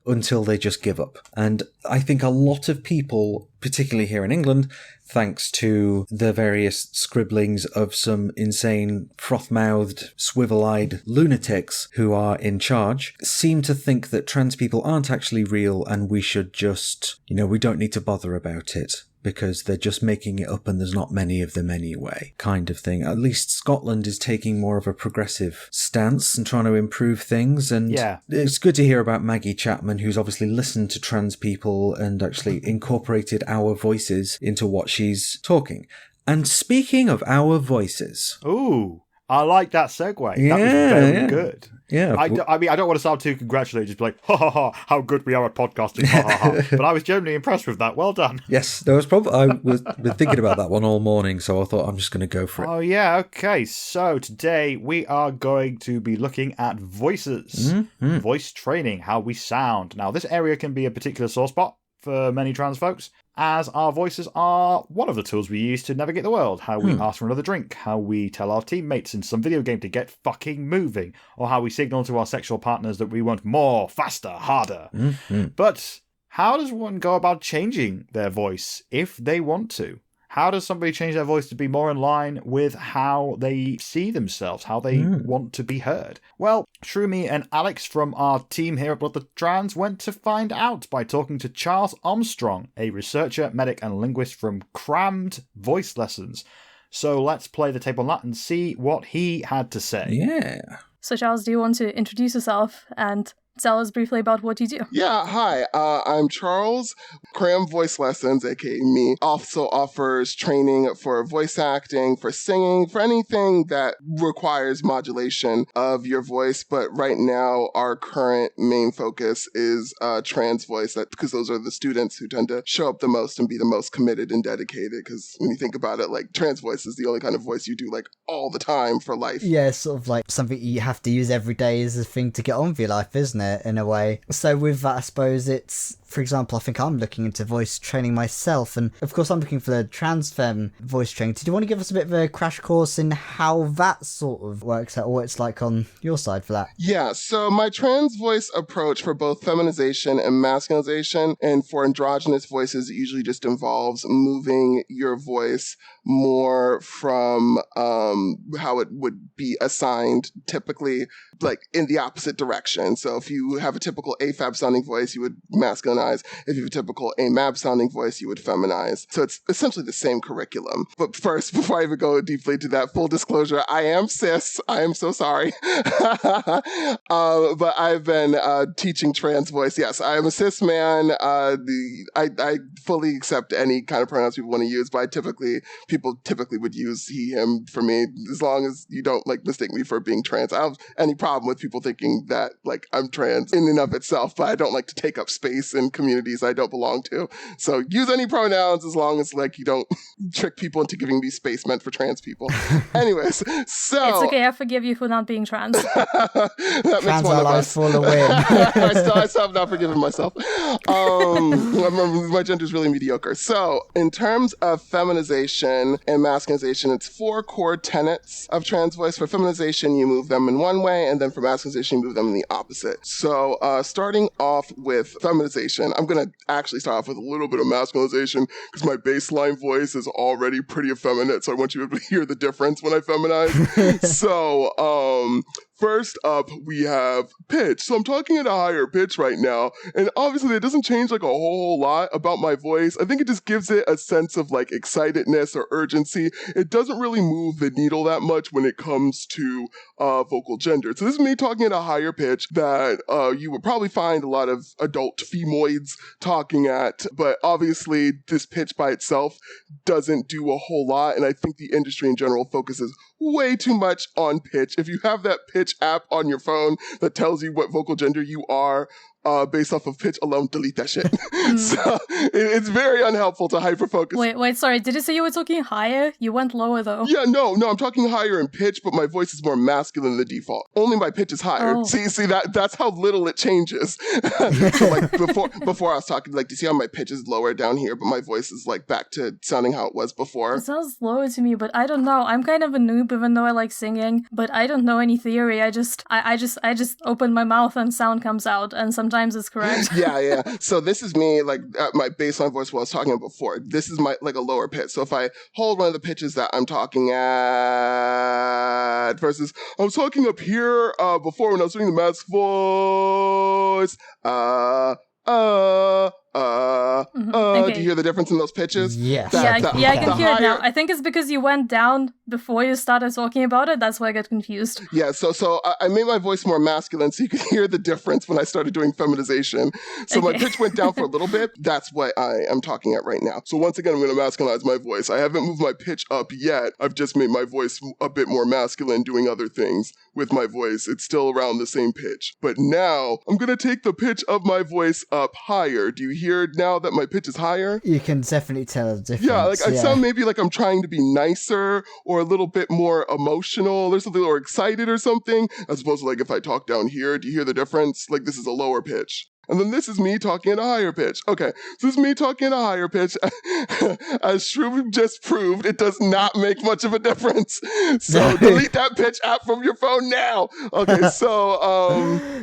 S3: until they just give up. And I think a lot of people, particularly here in England, thanks to the various scribblings of some insane, froth-mouthed, swivel-eyed lunatics who are in charge, seem to think that trans people aren't actually real and we should just, we don't need to bother about it, because they're just making it up and there's not many of them anyway, kind of thing. At least Scotland is taking more of a progressive stance and trying to improve things. And it's good to hear about Maggie Chapman, who's obviously listened to trans people and actually incorporated our voices into what she's talking. And speaking of our voices...
S1: Ooh, I like that segue.
S3: Yeah,
S1: that was very good.
S3: Yeah.
S1: I mean, I don't want to sound too congratulating, just be like, ha ha ha, how good we are at podcasting, ha ha ha. But I was genuinely impressed with that. Well done.
S3: Yes, there was I was been thinking about that one all morning, so I thought I'm just going to go for it.
S1: Oh, yeah, okay. So today we are going to be looking at voices, voice training, how we sound. Now, this area can be a particular sore spot for many trans folks, as our voices are one of the tools we use to navigate the world. How we ask for another drink, how we tell our teammates in some video game to get fucking moving, or how we signal to our sexual partners that we want more, faster, harder. But how does one go about changing their voice if they want to? How does somebody change their voice to be more in line with how they see themselves, how they want to be heard? Well, Shroomy and Alex from our team here at Blood the Trans went to find out by talking to Charles Armstrong, a researcher, medic and linguist from Crammed Voice Lessons. So let's play the tape on that and see what he had to say.
S3: Yeah.
S4: So Charles, do you want to introduce yourself and tell us briefly about what you do?
S5: Yeah, hi. I'm Charles. Cram Voice Lessons, aka me, also offers training for voice acting, for singing, for anything that requires modulation of your voice. But right now, our current main focus is trans voice, because those are the students who tend to show up the most and be the most committed and dedicated. Because when you think about it, like, trans voice is the only kind of voice you do like all the time for life.
S6: Yeah, sort of like something you have to use every day as a thing to get on with your life, isn't it? In a way. So with that, I suppose it's, for example, I think I'm looking into voice training myself, and of course I'm looking for the trans femme voice training. Did you want to give us a bit of a crash course in how that sort of works out, or what it's like on your side for that?
S5: Yeah, so my trans voice approach for both feminization and masculinization, and for androgynous voices, it usually just involves moving your voice more from how it would be assigned typically, like in the opposite direction. So if you have a typical AFAB sounding voice, you would masculinize. If you have a typical AMAB sounding voice, you would feminize. So it's essentially the same curriculum. But first, before I even go deeply into that, full disclosure, I am cis. I am so sorry. But I've been teaching trans voice. Yes, I am a cis man. I fully accept any kind of pronouns people want to use, but people typically would use he, him for me, as long as you don't like mistake me for being trans. I don't have any problem with people thinking that like I'm trans in and of itself, but I don't like to take up space in communities I don't belong to. So use any pronouns as long as like you don't trick people into giving me space meant for trans people. Anyways, so
S4: it's okay, I forgive you for not being trans.
S5: That
S6: Trans allies for the win.
S5: I still have not forgiven myself. My gender's really mediocre. So in terms of feminization and masculinization, it's 4 core tenets of trans voice. For feminization, you move them in one way, and then for masculinization, you move them in the opposite. So starting off with feminization, I'm going to actually start off with a little bit of masculinization because my baseline voice is already pretty effeminate, so I want you to be able to hear the difference when I feminize. So first up, we have pitch. So I'm talking at a higher pitch right now, and obviously it doesn't change like a whole lot about my voice. I think it just gives it a sense of like excitedness or urgency. It doesn't really move the needle that much when it comes to vocal gender. So this is me talking at a higher pitch that you would probably find a lot of adult femoids talking at, but obviously this pitch by itself doesn't do a whole lot, and I think the industry in general focuses way too much on pitch. If you have that pitch app on your phone that tells you what vocal gender you are, based off of pitch alone, delete that shit. So it's very unhelpful to hyper-focus.
S4: Wait, sorry, did you say you were talking higher? You went lower though.
S5: Yeah, no, I'm talking higher in pitch, but my voice is more masculine than the default. Only my pitch is higher.
S4: Oh.
S5: See, that's how little it changes. So like before I was talking, like, do you see how my pitch is lower down here, but my voice is like back to sounding how it was before?
S4: It sounds lower to me, but I don't know. I'm kind of a noob, even though I like singing, but I don't know any theory. I just open my mouth and sound comes out, and sometimes it's correct.
S5: Yeah. So this is me, like, at my baseline voice, what I was talking about before. This is my, like, a lower pitch. So if I hold one of the pitches that I'm talking at versus I was talking up here before when I was doing the mask voice,
S4: Okay.
S5: Do you hear the difference in those pitches?
S6: Yes.
S4: I can hear it now.
S5: higher-
S4: I think it's because you went down before you started talking about it. That's why I get confused.
S5: Yeah, so I made my voice more masculine so you could hear the difference when I started doing feminization. So my
S4: Okay.
S5: pitch went down for a little bit. That's what I am talking at right now. So once again, I'm going to masculinize my voice. I haven't moved my pitch up yet. I've just made my voice a bit more masculine doing other things with my voice. It's still around the same pitch. But now I'm going to take the pitch of my voice up higher. Do you hear now that my pitch is higher?
S6: You can definitely tell the difference.
S5: Yeah, like I sound maybe like I'm trying to be nicer or a little bit more emotional or something, or excited or something, as opposed to like if I talk down here. Do you hear the difference? Like this is a lower pitch. And then this is me talking at a higher pitch. Okay, so this is me talking at a higher pitch. As Shrew just proved, it does not make much of a difference. So delete that pitch app from your phone now. Okay, so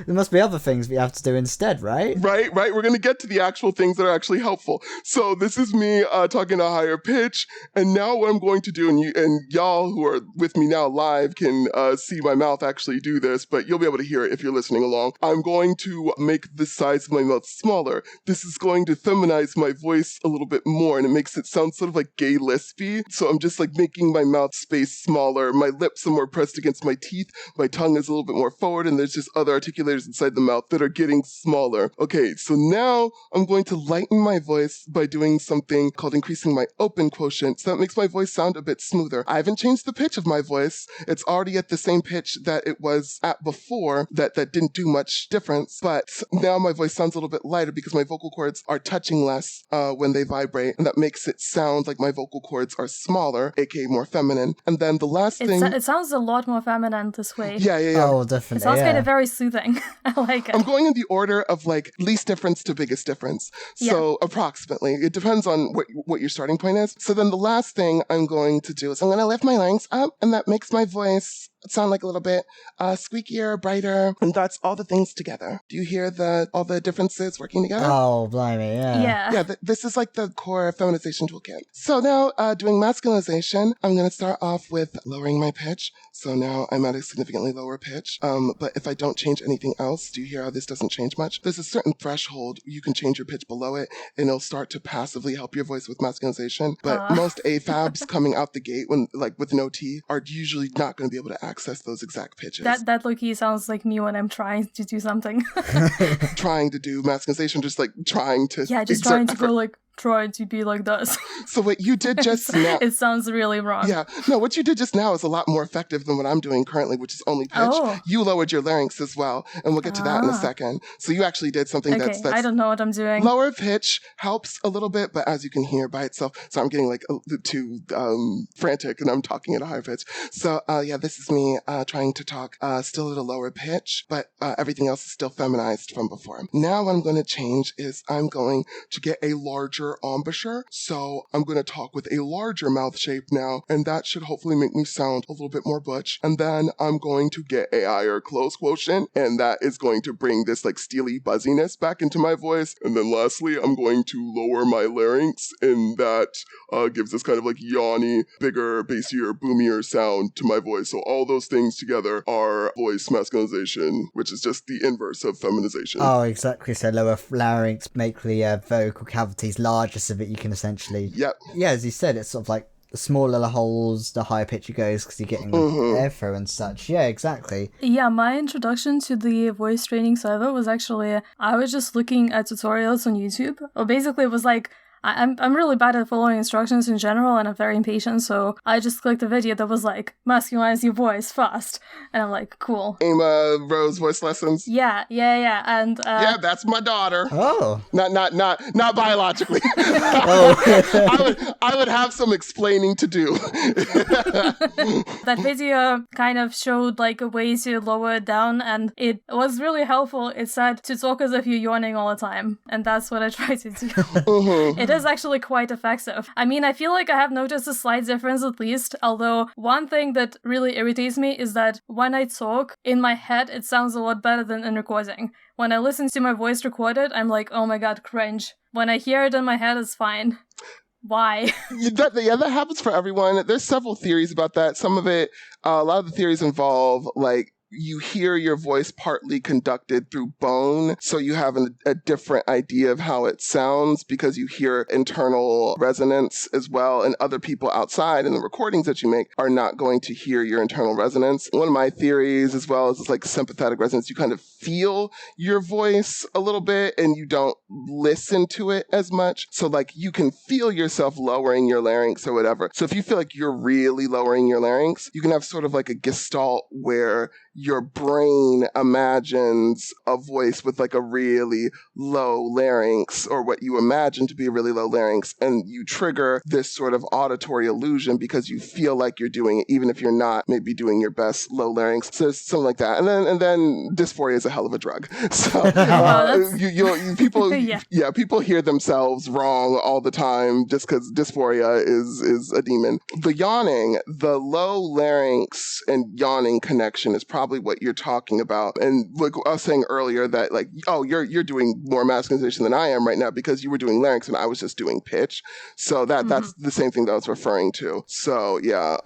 S6: there must be other things we have to do instead, right?
S5: Right. We're going to get to the actual things that are actually helpful. So this is me talking at a higher pitch. And now what I'm going to do, and y'all who are with me now live can see my mouth actually do this, but you'll be able to hear it if you're listening along. I'm going to make the size of my mouth smaller. This is going to feminize my voice a little bit more, and it makes it sound sort of like gay lispy. So I'm just like making my mouth space smaller. My lips are more pressed against my teeth. My tongue is a little bit more forward, and there's just other articulators inside the mouth that are getting smaller. Okay, so now I'm going to lighten my voice by doing something called increasing my open quotient. So that makes my voice sound a bit smoother. I haven't changed the pitch of my voice. It's already at the same pitch that it was at before. That didn't do much difference. But now my voice sounds a little bit lighter because my vocal cords are touching less when they vibrate. And that makes it sound like my vocal cords are smaller, aka more feminine. And then the last thing...
S4: It sounds a lot more feminine this way.
S5: Yeah.
S6: Oh, definitely.
S4: It sounds kind of very soothing. I like it.
S5: I'm going in the order of like least difference to biggest difference. So approximately. It depends on what your starting point is. So then the last thing I'm going to do is I'm going to lift my larynx up, and that makes my voice sound like a little bit squeakier, brighter, and that's all the things together. Do you hear all the differences working together?
S6: Oh, blimey, yeah.
S4: Yeah.
S5: This is like the core feminization toolkit. So now, doing masculinization, I'm going to start off with lowering my pitch. So now I'm at a significantly lower pitch. But if I don't change anything else, do you hear how this doesn't change much? There's a certain threshold. You can change your pitch below it, and it'll start to passively help your voice with masculinization. But most AFABs coming out the gate with no T are usually not going to be able to access those exact pitches.
S4: That low-key sounds like me when I'm trying to do something.
S5: Trying to do masculinization, just like trying to...
S4: Yeah, just
S5: exert
S4: trying to
S5: effort.
S4: go like, try to be like this.
S5: So what you did just now...
S4: It sounds really wrong.
S5: Yeah. No, what you did just now is a lot more effective than what I'm doing currently, which is only pitch.
S4: Oh.
S5: You lowered your larynx as well, and we'll get to that in a second. So you actually did something
S4: Okay,
S5: that's
S4: I don't know what I'm doing.
S5: lower pitch helps a little bit, but as you can hear by itself, so I'm getting like too frantic, and I'm talking at a higher pitch. So this is me trying to talk still at a lower pitch, but everything else is still feminized from before. Now what I'm going to change is I'm going to get a larger larger embouchure. So I'm going to talk with a larger mouth shape now, and that should hopefully make me sound a little bit more butch. And then I'm going to get a higher close quotient, and that is going to bring this like steely buzziness back into my voice. And then lastly, I'm going to lower my larynx, and that gives this kind of like yawny, bigger, bassier, boomier sound to my voice. So all those things together are voice masculinization, which is just the inverse of feminization.
S6: Oh, exactly. So lower larynx, make the vocal cavities larger so that you can essentially...
S5: Yep.
S6: Yeah, as you said, it's sort of like the smaller the holes, the higher pitch it goes because you're getting airflow and such. Yeah, exactly.
S4: Yeah, my introduction to the voice training server was actually, I was just looking at tutorials on YouTube. Well, basically it was like, I'm really bad at following instructions in general, and I'm very impatient, so I just clicked a video that was like, masculinize your voice fast. And I'm like, cool.
S5: Emma Rose voice lessons.
S4: Yeah. And
S5: yeah, that's my daughter.
S6: Oh.
S5: Not biologically.
S6: Oh.
S5: I would have some explaining to do.
S4: That video kind of showed like a way to lower it down, and it was really helpful. It said to talk as if you're yawning all the time, and that's what I try to do. It is actually quite effective. I mean, I feel like I have noticed a slight difference at least, although one thing that really irritates me is that when I talk, in my head it sounds a lot better than in recording. When I listen to my voice recorded, I'm like, oh my god, cringe. When I hear it in my head, it's fine. Why?
S5: That happens for everyone. There's several theories about that. Some of it, a lot of the theories involve like, you hear your voice partly conducted through bone, so you have a different idea of how it sounds because you hear internal resonance as well, and other people outside in the recordings that you make are not going to hear your internal resonance. One of my theories as well is like sympathetic resonance. You kind of feel your voice a little bit and you don't listen to it as much. So like you can feel yourself lowering your larynx or whatever. So if you feel like you're really lowering your larynx, you can have sort of like a gestalt where your brain imagines a voice with like a really low larynx, or what you imagine to be a really low larynx, and you trigger this sort of auditory illusion because you feel like you're doing it, even if you're not maybe doing your best low larynx. So it's something like that. And then dysphoria is a hell of a drug. So people hear themselves wrong all the time just because dysphoria is a demon. The yawning, the low larynx and yawning connection is probably what you're talking about. And like I was saying earlier that like, oh, you're doing more masculinization than I am right now because you were doing larynx and I was just doing pitch. So that's the same thing that I was referring to. So yeah,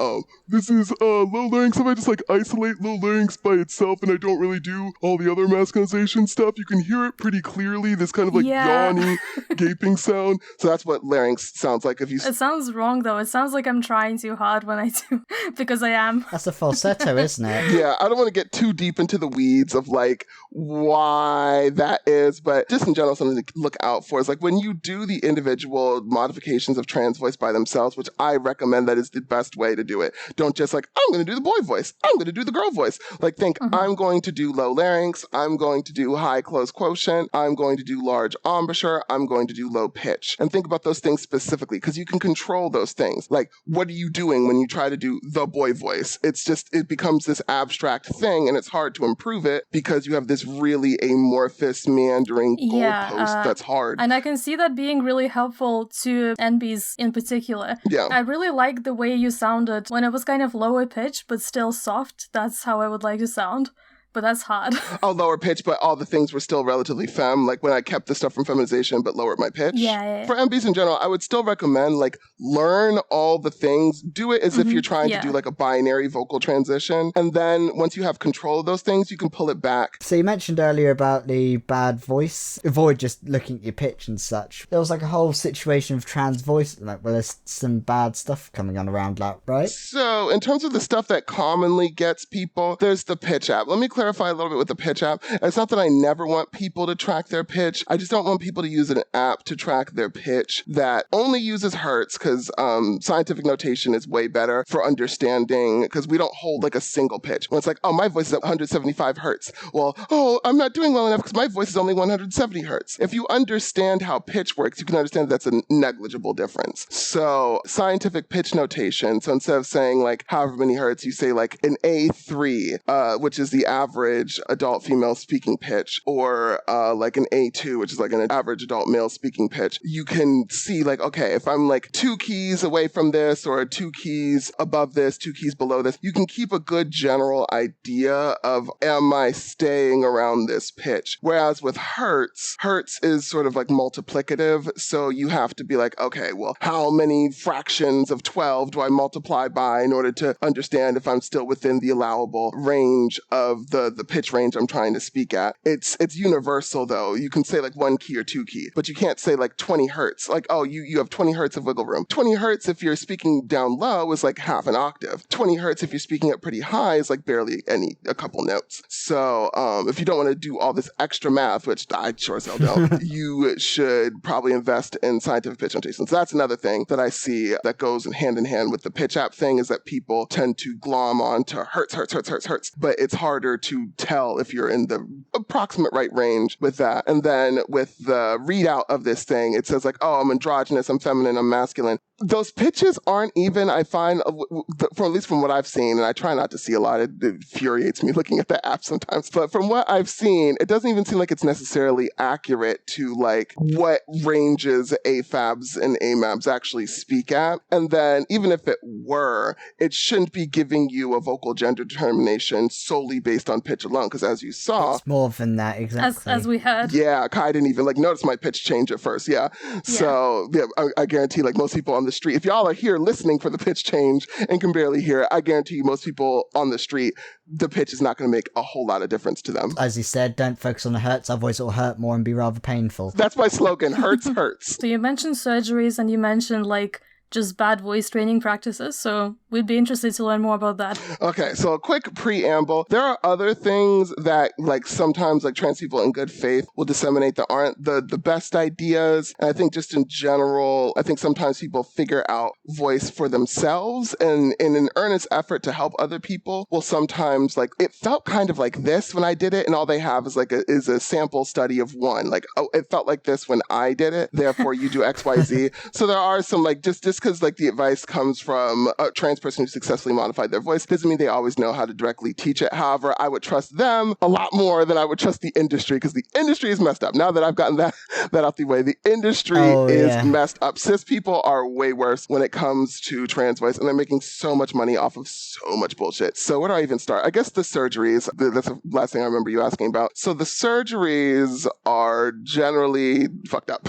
S5: this is low larynx. If I just like isolate low larynx by itself and I don't really do all the other masculinization stuff, you can hear it pretty clearly, this kind of like yawny, gaping sound. So that's what larynx sounds like. It
S4: sounds wrong though. It sounds like I'm trying too hard when I do, because I am.
S6: That's a falsetto, isn't it?
S5: Yeah, I don't want to get too deep into the weeds of like why that is, but just in general, something to look out for is like when you do the individual modifications of trans voice by themselves, which I recommend that is the best way to do it. Don't just like, I'm going to do the boy voice, I'm going to do the girl voice. Like think, I'm going to do low larynx, I'm going to do high close quotient, I'm going to do large embouchure, I'm going to do low pitch. And think about those things specifically because you can control those things. Like, what are you doing when you try to do the boy voice? It becomes this abstract thing, and it's hard to improve it because you have this really amorphous, meandering goalpost that's hard.
S4: And I can see that being really helpful to NBs in particular.
S5: Yeah.
S4: I really like the way you sounded when it was kind of lower pitch, but still soft. That's how I would like to sound. But that's hard.
S5: Lower pitch, but all the things were still relatively femme. Like when I kept the stuff from feminization, but lowered my pitch.
S4: Yeah.
S5: For MBs in general, I would still recommend like learn all the things. Do it as if you're trying to do like a binary vocal transition. And then once you have control of those things, you can pull it back.
S6: So you mentioned earlier about the bad voice. Avoid just looking at your pitch and such. There was like a whole situation of trans voice, like where there's some bad stuff coming on around that, right?
S5: So in terms of the stuff that commonly gets people, there's the pitch app. Let me clarify a little bit with the pitch app. It's not that I never want people to track their pitch. I just don't want people to use an app to track their pitch that only uses hertz, because scientific notation is way better for understanding, because we don't hold like a single pitch. When it's like, oh, my voice is at 175 hertz. Well, I'm not doing well enough because my voice is only 170 hertz. If you understand how pitch works, you can understand that's a negligible difference. So scientific pitch notation. So instead of saying like however many hertz, you say like an A3, which is the average average adult female speaking pitch, or like an A2, which is like an average adult male speaking pitch, you can see like, okay, if I'm like 2 keys away from this or 2 keys above this, 2 keys below this, you can keep a good general idea of, am I staying around this pitch? Whereas with hertz is sort of like multiplicative. So you have to be like, okay, well, how many fractions of 12 do I multiply by in order to understand if I'm still within the allowable range of the pitch range I'm trying to speak at? It's universal though. You can say like 1 key or 2 key, but you can't say like 20 hertz. Like, oh, you have 20 hertz of wiggle room. 20 hertz if you're speaking down low is like half an octave. 20 hertz if you're speaking up pretty high is like barely a couple notes. So if you don't want to do all this extra math, which I sure as hell don't, you should probably invest in scientific pitch notation. So that's another thing that I see that goes hand in hand with the pitch app thing, is that people tend to glom on to hertz, but it's harder to tell if you're in the approximate right range with that. And then with the readout of this thing, it says like, oh, I'm androgynous, I'm feminine, I'm masculine. Those pitches aren't even, I find, from at least from what I've seen, and I try not to see a lot, it infuriates me looking at the app sometimes, but from what I've seen, it doesn't even seem like it's necessarily accurate to like what ranges AFABs and AMABs actually speak at. And then even if it were, it shouldn't be giving you a vocal gender determination solely based on pitch alone, because as you saw...
S6: It's more than that, exactly.
S4: As we heard.
S5: Yeah, Kai didn't even like notice my pitch change at first, yeah. So yeah, I guarantee like most people on the street, if y'all are here listening for the pitch change and can barely hear it, I guarantee you most people on the street, the pitch is not going to make a whole lot of difference to them.
S6: As you said, don't focus on the hertz, otherwise it'll hurt more and be rather painful.
S5: That's my slogan, hertz hurts.
S4: So you mentioned surgeries and you mentioned like just bad voice training practices, so we'd be interested to learn more about that.
S5: Okay, so a quick preamble. There are other things that like sometimes like trans people in good faith will disseminate that aren't the best ideas. And I think just in general, I think sometimes people figure out voice for themselves, and in an earnest effort to help other people will sometimes like, it felt kind of like this when I did it, and all they have is like a sample study of one. Like, oh, it felt like this when I did it, therefore you do X, Y, Z. So there are some like, just because like the advice comes from a trans person who successfully modified their voice doesn't mean they always know how to directly teach it. However, I would trust them a lot more than I would trust the industry, because the industry is messed up. Now that I've gotten that out the way, the industry is messed up. Cis people are way worse when it comes to trans voice, and they're making so much money off of so much bullshit. So where do I even start? I guess the surgeries, that's the last thing I remember you asking about. So the surgeries are generally fucked up.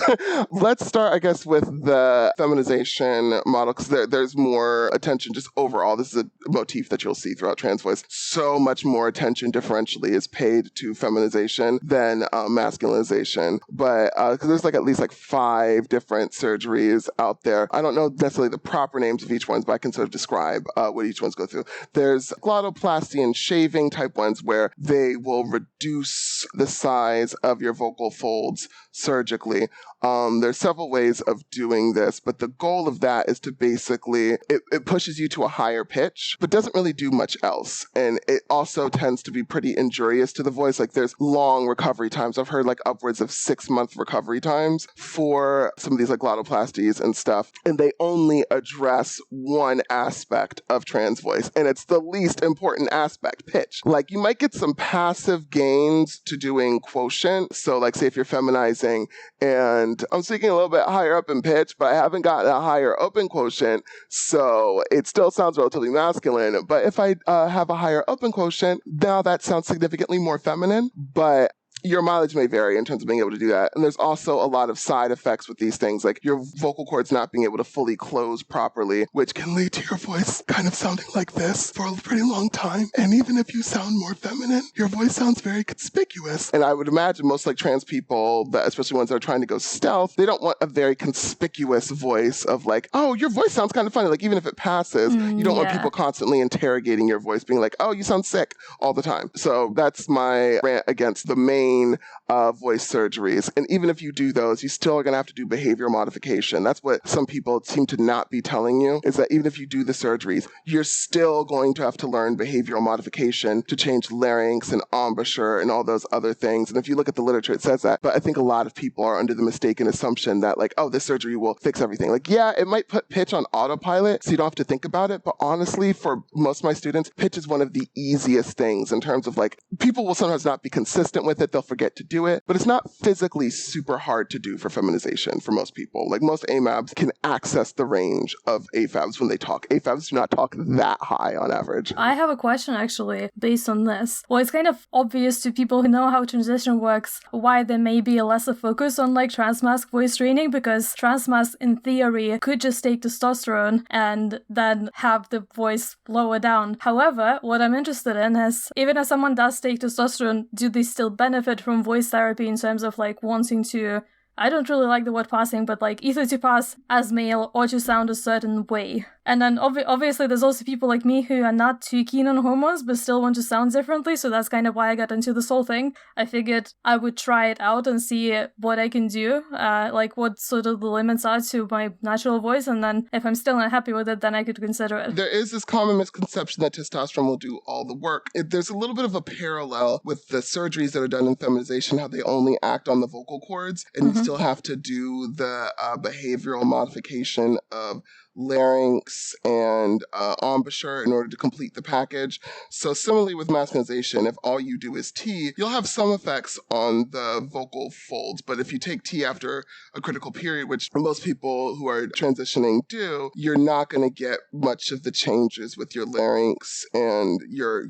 S5: Let's start, I guess, with the feminization model, because there's more attention just overall. This is a motif that you'll see throughout trans voice. So much more attention differentially is paid to feminization than masculinization. But because there's like at least like 5 different surgeries out there. I don't know necessarily the proper names of each one, but I can sort of describe what each ones go through. There's glottoplasty and shaving type ones where they will reduce the size of your vocal folds surgically. There's several ways of doing this, but the goal of that is to basically, it pushes you to a higher pitch, but doesn't really do much else. And it also tends to be pretty injurious to the voice. Like there's long recovery times. I've heard like upwards of 6-month recovery times for some of these like glottoplasties and stuff. And they only address one aspect of trans voice, and it's the least important aspect, pitch. Like you might get some passive gains to doing quotient. So like say if you're feminizing and I'm speaking a little bit higher up in pitch, but I haven't gotten a higher open quotient, so it still sounds relatively masculine. But if I have a higher open quotient, now that sounds significantly more feminine, but your mileage may vary in terms of being able to do that. And there's also a lot of side effects with these things, like your vocal cords not being able to fully close properly, which can lead to your voice kind of sounding like this for a pretty long time. And even if you sound more feminine, your voice sounds very conspicuous. And I would imagine most like trans people, especially ones that are trying to go stealth, they don't want a very conspicuous voice of like, oh, your voice sounds kind of funny. Like even if it passes, you don't want people constantly interrogating your voice, being like, oh, you sound sick all the time. So that's my rant against the main plain voice surgeries. And even if you do those, you still are going to have to do behavioral modification. That's what some people seem to not be telling you, is that even if you do the surgeries, you're still going to have to learn behavioral modification to change larynx and embouchure and all those other things. And if you look at the literature, it says that. But I think a lot of people are under the mistaken assumption that like, oh, this surgery will fix everything. Like, yeah, it might put pitch on autopilot, so you don't have to think about it. But honestly, for most of my students, pitch is one of the easiest things in terms of like, people will sometimes not be consistent with it. They'll forget to do it, but it's not physically super hard to do for feminization for most people. Like most AMABs can access the range of AFABs when they talk. AFABs do not talk that high on average.
S4: I have a question actually based on this. Well, it's kind of obvious to people who know how transition works why there may be a lesser focus on like transmasc voice training, because transmasc in theory could just take testosterone and then have the voice lower down. However, what I'm interested in is, even if someone does take testosterone, do they still benefit from voice therapy in terms of like wanting to, I don't really like the word passing, but like either to pass as male or to sound a certain way. And then obviously there's also people like me who are not too keen on hormones but still want to sound differently, so that's kind of why I got into this whole thing. I figured I would try it out and see what I can do, like what sort of the limits are to my natural voice, and then if I'm still not happy with it, then I could consider it.
S5: There is this common misconception that testosterone will do all the work. There's a little bit of a parallel with the surgeries that are done in feminization, how they only act on the vocal cords, and you still have to do the behavioral modification of larynx and embouchure in order to complete the package. So similarly with masculinization, if all you do is T, you'll have some effects on the vocal folds. But if you take T after a critical period, which most people who are transitioning do, you're not going to get much of the changes with your larynx, and your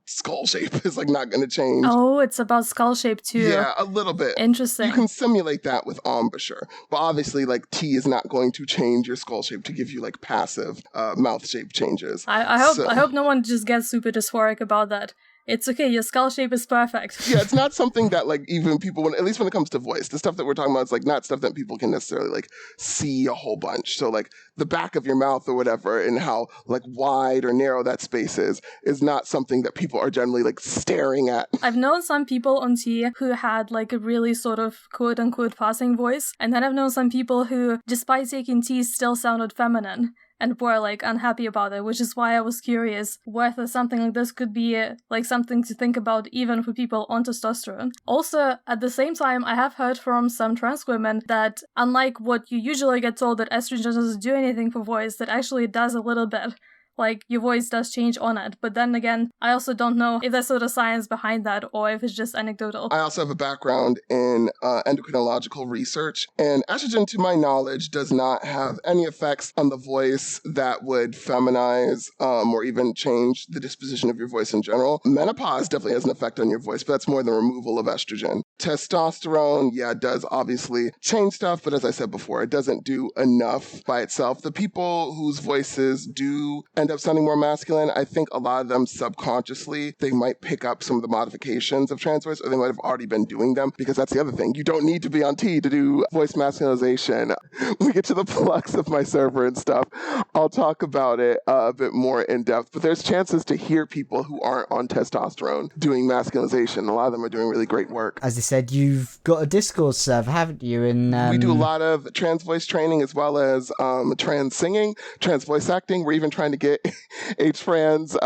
S5: skull shape is like not going to change.
S4: Oh, it's about skull shape too.
S5: Yeah, a little bit.
S4: Interesting.
S5: You can simulate that with embouchure, but obviously like T is not going to change your skull shape to give you like passive mouth shape changes.
S4: I hope no one just gets super dysphoric about that. It's okay, your skull shape is perfect.
S5: Yeah, it's not something that like even people, at least when it comes to voice, the stuff that we're talking about is like not stuff that people can necessarily like see a whole bunch. So like the back of your mouth or whatever and how like wide or narrow that space is not something that people are generally like staring at.
S4: I've known some people on T who had like a really sort of quote unquote passing voice, and then I've known some people who, despite taking T, still sounded feminine and were like unhappy about it, which is why I was curious whether something like this could be like something to think about even for people on testosterone. Also, at the same time, I have heard from some trans women that unlike what you usually get told that estrogen doesn't do anything for voice, that actually it does a little bit. Like, your voice does change on it. But then again, I also don't know if there's sort of science behind that or if it's just anecdotal.
S5: I also have a background in endocrinological research, and estrogen, to my knowledge, does not have any effects on the voice that would feminize or even change the disposition of your voice in general. Menopause definitely has an effect on your voice, but that's more the removal of estrogen. Testosterone, yeah, does obviously change stuff, but as I said before, it doesn't do enough by itself. The people whose voices do end up sounding more masculine, I think a lot of them subconsciously, they might pick up some of the modifications of trans voice, or they might have already been doing them, because that's the other thing. You don't need to be on T to do voice masculinization. When we get to the flux of my server and stuff, I'll talk about it a bit more in depth, but there's chances to hear people who aren't on testosterone doing masculinization. A lot of them are doing really great work.
S6: As you said, you've got a Discord server, haven't you? And
S5: we do a lot of trans voice training as well as trans singing, trans voice acting. We're even trying to get H-Trans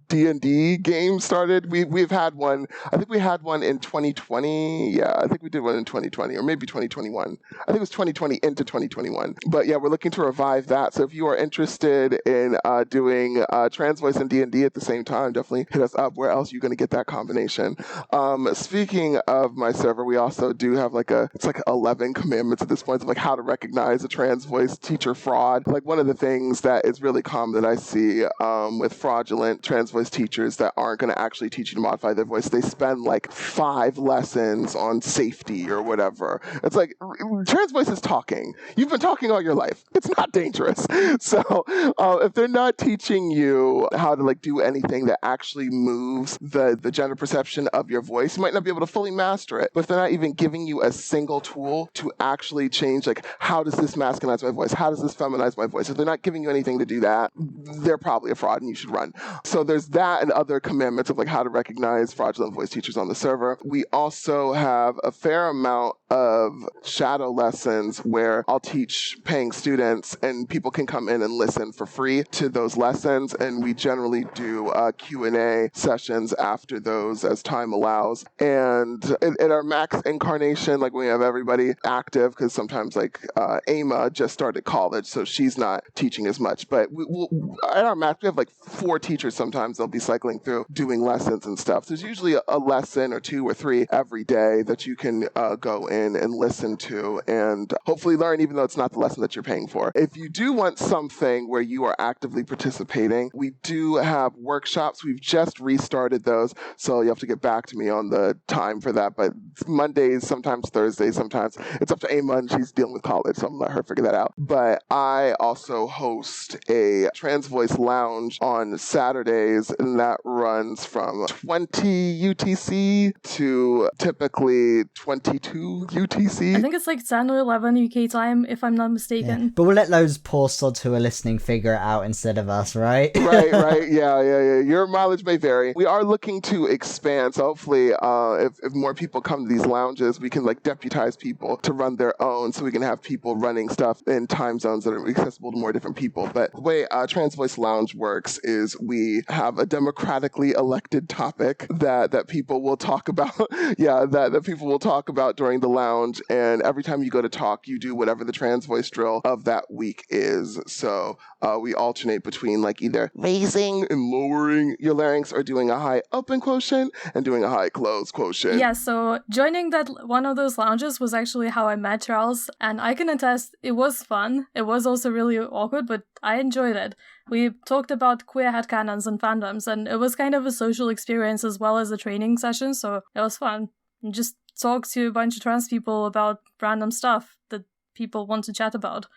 S5: D&D game started. We've had one. I think we had one in 2020. Yeah, I think we did one in 2020 or maybe 2021. I think it was 2020 into 2021. But yeah, we're looking to revive that. So if you are interested in doing trans voice and D&D at the same time, definitely hit us up. Where else are you going to get that combination? Speaking of my server, we also do have it's like 11 commandments at this point of like how to recognize a trans voice teacher fraud. Like one of the things that is really common that I see with fraudulent trans voice teachers that aren't going to actually teach you to modify their voice. They spend like 5 lessons on safety or whatever. It's like, trans voice is talking. You've been talking all your life. It's not dangerous. So if they're not teaching you how to like do anything that actually moves the gender perception of your voice, you might not be able to fully master it. But if they're not even giving you a single tool to actually change, like, how does this masculinize my voice? How does this feminize my voice? If they're not giving you anything to do that, they're probably a fraud and you should run. So there's there's that and other commandments of like how to recognize fraudulent voice teachers on the server. We also have a fair amount of shadow lessons where I'll teach paying students and people can come in and listen for free to those lessons. And we generally do Q&A sessions after those as time allows. And in our max incarnation, like we have everybody active because sometimes like Ama just started college, so she's not teaching as much. But we'll, at our max, we have like 4 teachers sometimes. They'll be cycling through doing lessons and stuff. So there's usually a lesson or 2 or 3 every day that you can go in and listen to and hopefully learn, even though it's not the lesson that you're paying for. If you do want something where you are actively participating, we do have workshops. We've just restarted those, so you have to get back to me on the time for that. But Mondays, sometimes Thursdays, sometimes it's up to Ama, and she's dealing with college, so I'm gonna let her figure that out. But I also host a Trans Voice Lounge on Saturdays, and that runs from 20 UTC to typically 22 UTC.
S4: I think it's like 10 or 11 UK time, if I'm not mistaken.
S6: Yeah. But we'll let those poor sods who are listening figure it out instead of us, right?
S5: right. Yeah. Your mileage may vary. We are looking to expand, so hopefully if more people come to these lounges, we can like deputize people to run their own, so we can have people running stuff in time zones that are accessible to more different people. But the way Trans Voice Lounge works is we have a democratically elected topic that people will talk about. that people will talk about during the lounge, and every time you go to talk, you do whatever the trans voice drill of that week is. So we alternate between like either raising and lowering your larynx or doing a high open quotient and doing a high close quotient.
S4: Yeah, so joining that one of those lounges was actually how I met Charles, and I can attest it was fun. It was also really awkward, but I enjoyed it. We talked about queer headcanons and fandoms, and it was kind of a social experience as well as a training session, so it was fun. You just talk to a bunch of trans people about random stuff that people want to chat about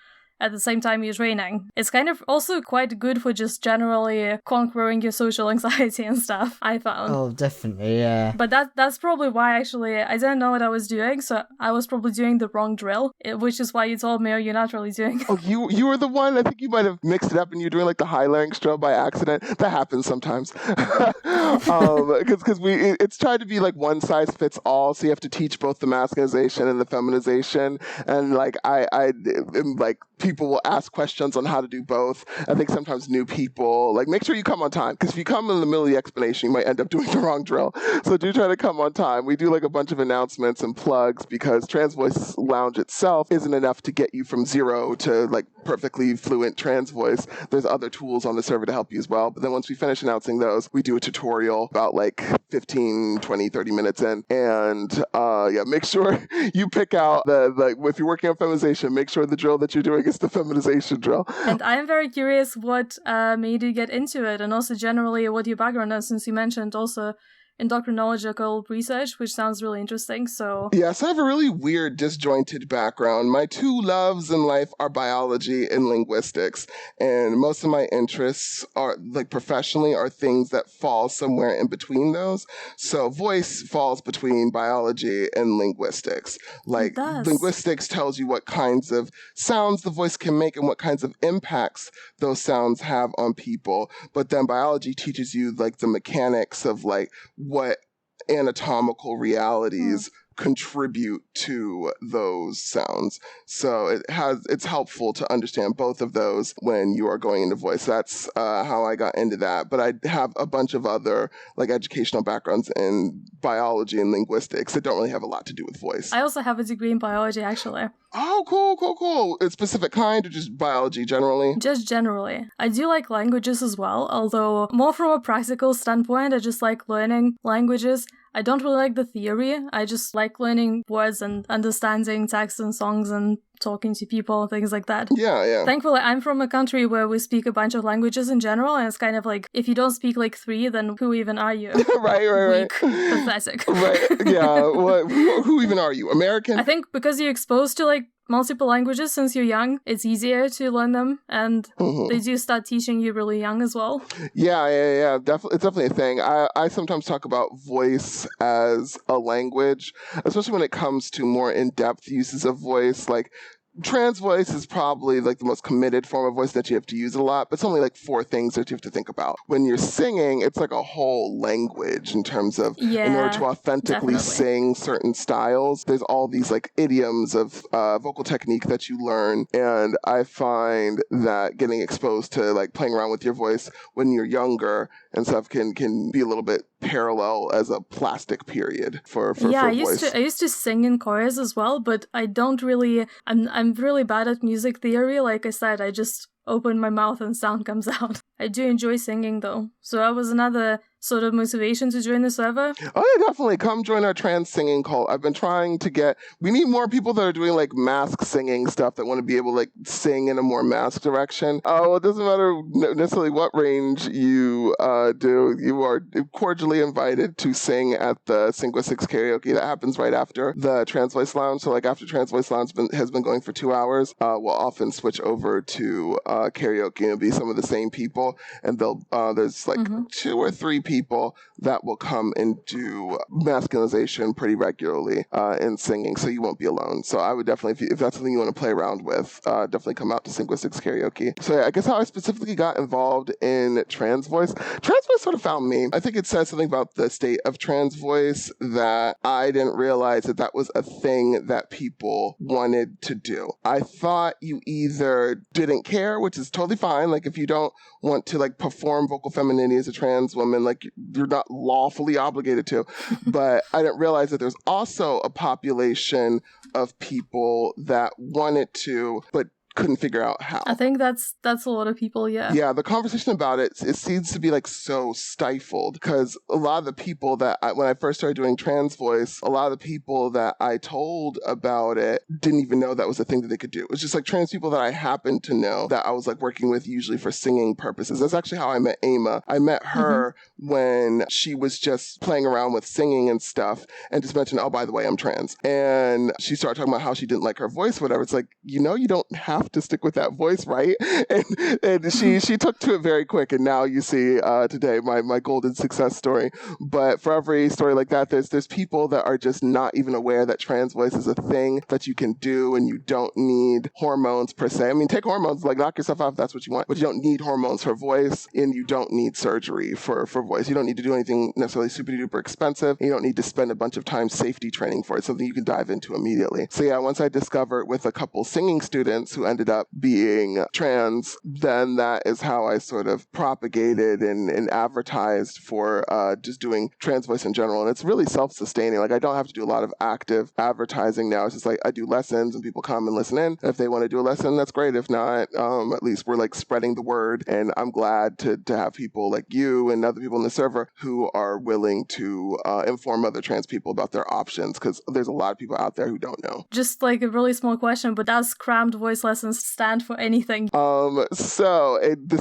S4: at the same time you're training. It's kind of also quite good for just generally conquering your social anxiety and stuff, I found.
S6: Oh, definitely, yeah.
S4: But that's probably why, actually, I didn't know what I was doing, so I was probably doing the wrong drill, which is why you told me, oh, you're not really doing.
S5: Oh, you were the one? I think you might have mixed it up and you're doing like the high larynx drill by accident. That happens sometimes. Because it's tried to be like one size fits all, so you have to teach both the masculinization and the feminization. And like I like people will ask questions on how to do both. I think sometimes new people, like, make sure you come on time, because if you come in the middle of the explanation, you might end up doing the wrong drill. So do try to come on time. We do like a bunch of announcements and plugs, because Trans Voice Lounge itself isn't enough to get you from 0 to like perfectly fluent trans voice. There's other tools on the server to help you as well. But then once we finish announcing those, we do a tutorial about like 15, 20, 30 minutes in. And make sure you pick out if you're working on feminization, make sure the drill that you're doing is the feminization drill.
S4: And I'm very curious what made you get into it, and also generally what your background is, since you mentioned also endocrinological research, which sounds really interesting. So
S5: yes, I have a really weird, disjointed background. My 2 loves in life are biology and linguistics, and most of my interests are like professionally are things that fall somewhere in between those. So voice falls between biology and linguistics. Like linguistics tells you what kinds of sounds the voice can make and what kinds of impacts those sounds have on people. But then biology teaches you like the mechanics of like what anatomical realities contribute to those sounds. So it's helpful to understand both of those when you are going into voice. That's how I got into that. But I have a bunch of other like educational backgrounds in biology and linguistics that don't really have a lot to do with voice.
S4: I also have a degree in biology, actually.
S5: Oh, cool. A specific kind or just biology generally?
S4: Just generally. I do like languages as well, although more from a practical standpoint. I just like learning languages. I don't really like the theory. I just like learning words and understanding text and songs and talking to people and things like that.
S5: Yeah.
S4: Thankfully, I'm from a country where we speak a bunch of languages in general, and it's kind of like, if you don't speak like 3, then who even are you?
S5: Right.
S4: Weak. Pathetic.
S5: Right, yeah. Who even are you? American?
S4: I think because you're exposed to like multiple languages since you're young, it's easier to learn them, and they do start teaching you really young as well.
S5: Yeah. Definitely, it's definitely a thing. I sometimes talk about voice as a language, especially when it comes to more in-depth uses of voice. Like trans voice is probably like the most committed form of voice that you have to use a lot, but it's only like 4 things that you have to think about. When you're singing, it's like a whole language in terms of, in order to authentically sing certain styles, there's all these like idioms of vocal technique that you learn. And I find that getting exposed to like playing around with your voice when you're younger and stuff can be a little bit parallel as a plastic period for voice.
S4: I used to sing in chorus as well, but I don't really, I'm really bad at music theory. Like I said, I just open my mouth and sound comes out. I do enjoy singing though. So that was another sort of motivation to join the server.
S5: Oh yeah, definitely. Come join our trans singing cult. I've been trying to we need more people that are doing like mask singing stuff that want to be able to like sing in a more mask direction. Oh, it doesn't matter necessarily what range you do. You are cordially invited to sing at the Linguistics karaoke that happens right after the Trans Voice Lounge. So like after Trans Voice Lounge has been going for 2 hours, we'll often switch over to karaoke and it'll be some of the same people. And there's like 2 or 3 people that will come and do masculinization pretty regularly in singing, so you won't be alone. So I would definitely, if that's something you want to play around with, definitely come out to Linguistics karaoke. So yeah, I guess how I specifically got involved in trans voice sort of found me. I think it says something about the state of trans voice that I didn't realize that was a thing that people wanted to do. I thought you either didn't care, which is totally fine. Like if you don't want to like perform vocal femininity as a trans woman, like you're not lawfully obligated to. But I didn't realize that there's also a population of people that wanted to, but couldn't figure out how.
S4: I think that's a lot of people, yeah.
S5: Yeah, the conversation about it seems to be like so stifled because a lot of the people that when I first started doing trans voice, a lot of the people that I told about it didn't even know that was a thing that they could do. It was just like trans people that I happened to know that I was like working with usually for singing purposes. That's actually how I met Ama. I met her when she was just playing around with singing and stuff and just mentioned, oh, by the way, I'm trans. And she started talking about how she didn't like her voice, whatever. It's like, you don't have to stick with that voice, right? And she took to it very quick, and now you see today my golden success story. But for every story like that, there's people that are just not even aware that trans voice is a thing that you can do, and you don't need hormones per se. I mean, take hormones, like knock yourself out if that's what you want, but you don't need hormones for voice, and you don't need surgery for voice. You don't need to do anything necessarily super duper expensive, and you don't need to spend a bunch of time safety training for it. It's something you can dive into immediately. So yeah, once I discovered with a couple singing students who ended up being trans, then that is how I sort of propagated and advertised for just doing trans voice in general. And it's really self-sustaining. Like I don't have to do a lot of active advertising now. It's just like I do lessons and people come and listen in. If they want to do a lesson, that's great. If not, at least we're like spreading the word. And I'm glad to have people like you and other people in the server who are willing to inform other trans people about their options, because there's a lot of people out there who don't know.
S4: Just like a really small question, but does crammed voice lessons stand for anything?
S5: The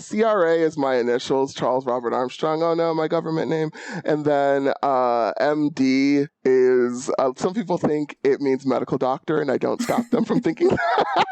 S5: CRA is my initials, Charles Robert Armstrong. Oh no, my government name. And then MD is, some people think it means medical doctor, and I don't stop them from thinking that.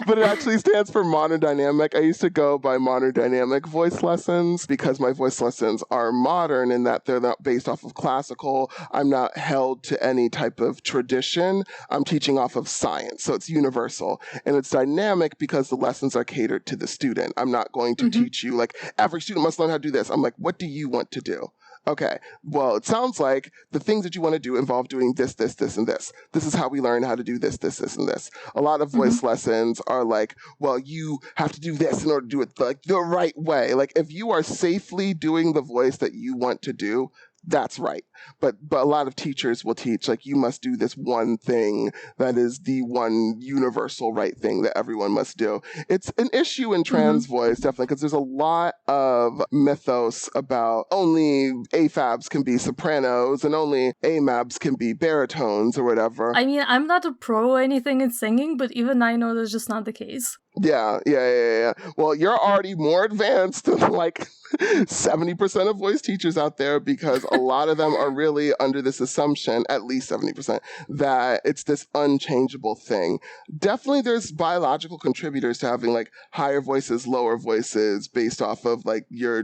S5: But it actually stands for modern dynamic. I used to go by modern dynamic voice lessons because my voice lessons are modern in that they're not based off of classical. I'm not held to any type of tradition. I'm teaching off of science. So it's universal. And it's dynamic because the lessons are catered to the student. I'm not going to teach you like every student must learn how to do this. I'm like, what do you want to do? Okay, well, it sounds like the things that you want to do involve doing this, this, this, and this. This is how we learn how to do this, this, this, and this. A lot of voice lessons are like, well, you have to do this in order to do it like the right way. Like if you are safely doing the voice that you want to do, that's right. But a lot of teachers will teach, like, you must do this one thing that is the one universal right thing that everyone must do. It's an issue in trans voice, definitely, because there's a lot of mythos about only AFABs can be sopranos and only AMABs can be baritones or whatever.
S4: I mean, I'm not a pro or anything in singing, but even I know that's just not the case.
S5: Yeah. Well, you're already more advanced than like 70% of voice teachers out there, because a lot of them are really under this assumption, at least 70%, that it's this unchangeable thing. Definitely there's biological contributors to having like higher voices, lower voices based off of like your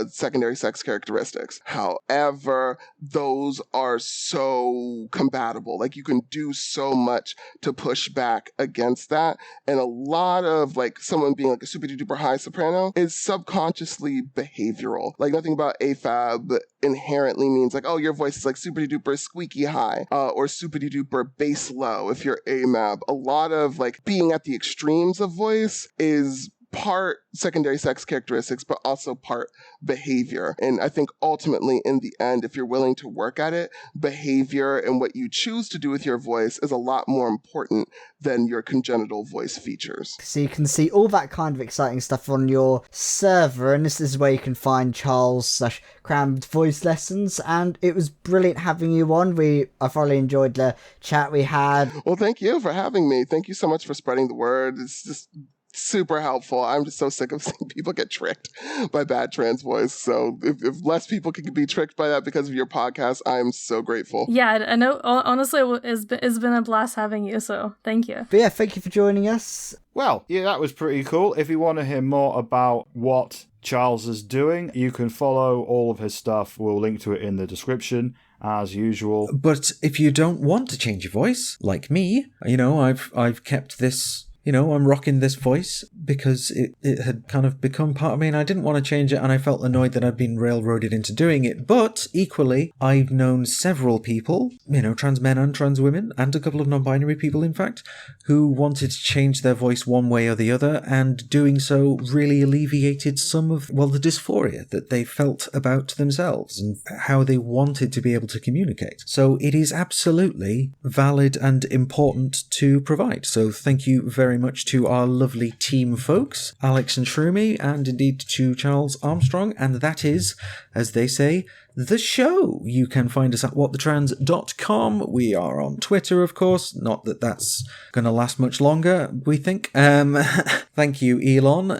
S5: secondary sex characteristics. However, those are so compatible. Like you can do so much to push back against that. And a lot of like someone being like a super duper high soprano is subconsciously behavioral. Like nothing about AFAB inherently means like, oh, your voice is like super duper squeaky high or super duper bass low if you're AMAB. A lot of like being at the extremes of voice is part secondary sex characteristics, but also part behavior. And I think ultimately in the end, if you're willing to work at it, behavior and what you choose to do with your voice is a lot more important than your congenital voice features.
S6: So you can see all that kind of exciting stuff on your server, and this is where you can find Charles/Crammed Voice Lessons, and it was brilliant having you on. I thoroughly enjoyed the chat we had.
S5: Well, thank you for having me. Thank you so much for spreading the word. It's just super helpful. I'm just so sick of seeing people get tricked by bad trans voice. So if less people can be tricked by that because of your podcast, I'm so grateful.
S4: Yeah, I know. Honestly, it's been a blast having you. So thank you.
S6: But yeah, thank you for joining us.
S1: Well, yeah, that was pretty cool. If you want to hear more about what Charles is doing, you can follow all of his stuff. We'll link to it in the description, as usual.
S3: But if you don't want to change your voice, like me, I've kept this. I'm rocking this voice because it had kind of become part of me and I didn't want to change it, and I felt annoyed that I'd been railroaded into doing it. But equally, I've known several people, trans men and trans women, and a couple of non-binary people, in fact, who wanted to change their voice one way or the other, and doing so really alleviated some of, the dysphoria that they felt about themselves and how they wanted to be able to communicate. So it is absolutely valid and important to provide. So thank you very much to our lovely team folks, Alex and Shroomy, and indeed to Charles Armstrong. And that is, as they say, the show. You can find us at whatthetrans.com. We are on Twitter, of course. Not that that's going to last much longer, we think. Thank you, Elon.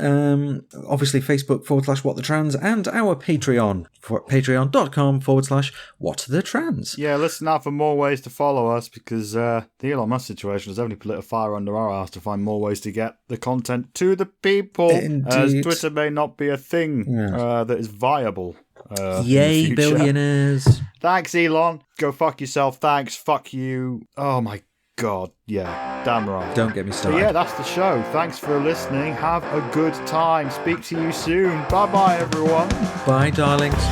S3: Obviously, Facebook /whatthetrans, and our Patreon, patreon.com/whatthetrans.
S1: Yeah, listen out for more ways to follow us, because the Elon Musk situation has definitely lit a fire under our ass to find more ways to get the content to the people.
S3: Indeed.
S1: As Twitter may not be a thing that is viable.
S3: Yay, billionaires.
S1: Thanks, Elon. Go fuck yourself. Thanks. Fuck you. Oh my god. Yeah, damn right.
S3: Don't get me started.
S1: But yeah, that's the show. Thanks for listening. Have a good time. Speak to you soon. Bye-bye, everyone.
S3: Bye, darlings.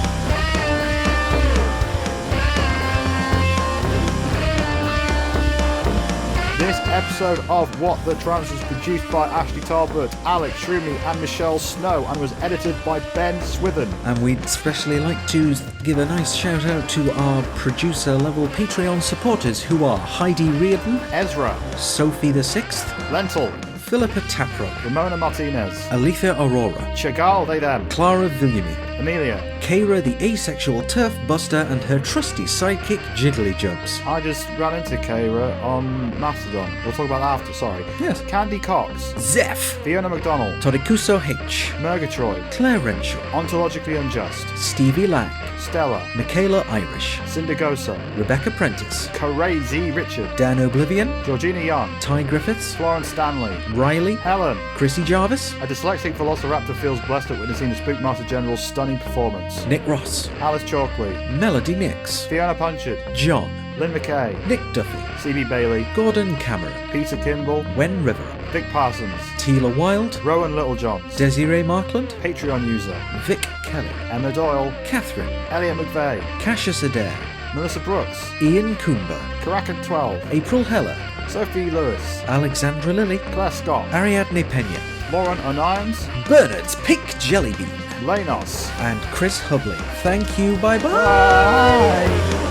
S1: This episode of What the Trans was produced by Ashley Talbot, Alex Shroomy, and Michelle Snow, and was edited by Ben Swithin.
S3: And we'd especially like to give a nice shout out to our producer level Patreon supporters, who are Heidi Reardon,
S1: Ezra,
S3: Sophie the Sixth,
S1: Lentil,
S3: Philippa Taprock,
S1: Ramona Martinez,
S3: Aletha Aurora,
S1: Chagall They Them,
S3: Clara Villamy,
S1: Amelia,
S3: Kara the asexual turf buster, and her trusty sidekick Jiggly Jubs.
S1: I just ran into Kara on Mastodon. We'll talk about that after, sorry.
S3: Yes.
S1: Candy Cox,
S3: Zeph,
S1: Fiona McDonald,
S3: Torikuso H,
S1: Murgatroyd,
S3: Claire Renshaw,
S1: Ontologically Unjust,
S3: Stevie Lang,
S1: Stella,
S3: Michaela Irish,
S1: Syndagosa,
S3: Rebecca Prentice,
S1: Crazy Richard,
S3: Dan Oblivion,
S1: Georgina Young,
S3: Ty Griffiths,
S1: Florence Stanley,
S3: Riley,
S1: Helen,
S3: Chrissy Jarvis,
S1: a dyslexic velociraptor feels blessed at witnessing the Spookmaster General's stunning performance.
S3: Nick Ross,
S1: Alice Chalkley,
S3: Melody Nix,
S1: Fiona Punchard,
S3: John,
S1: Lynn McKay,
S3: Nick Duffy,
S1: C.B. Bailey,
S3: Gordon Cameron,
S1: Peter Kimball,
S3: Wen River,
S1: Vic Parsons,
S3: Tila Wild,
S1: Rowan Littlejohns,
S3: Desiree Markland,
S1: Patreon user,
S3: Vic Kelly,
S1: Emma Doyle,
S3: Catherine,
S1: Elliot McVeigh,
S3: Cassius Adair,
S1: Melissa Brooks,
S3: Ian Coomber,
S1: Karakan 12,
S3: April Heller,
S1: Sophie Lewis,
S3: Alexandra Lilly,
S1: Claire Scott,
S3: Ariadne Pena,
S1: Lauren O'Nions,
S3: Bernard's Pink Jellybean,
S1: Lanos,
S3: and Chris Hubley. Thank you, bye-bye.
S1: Bye.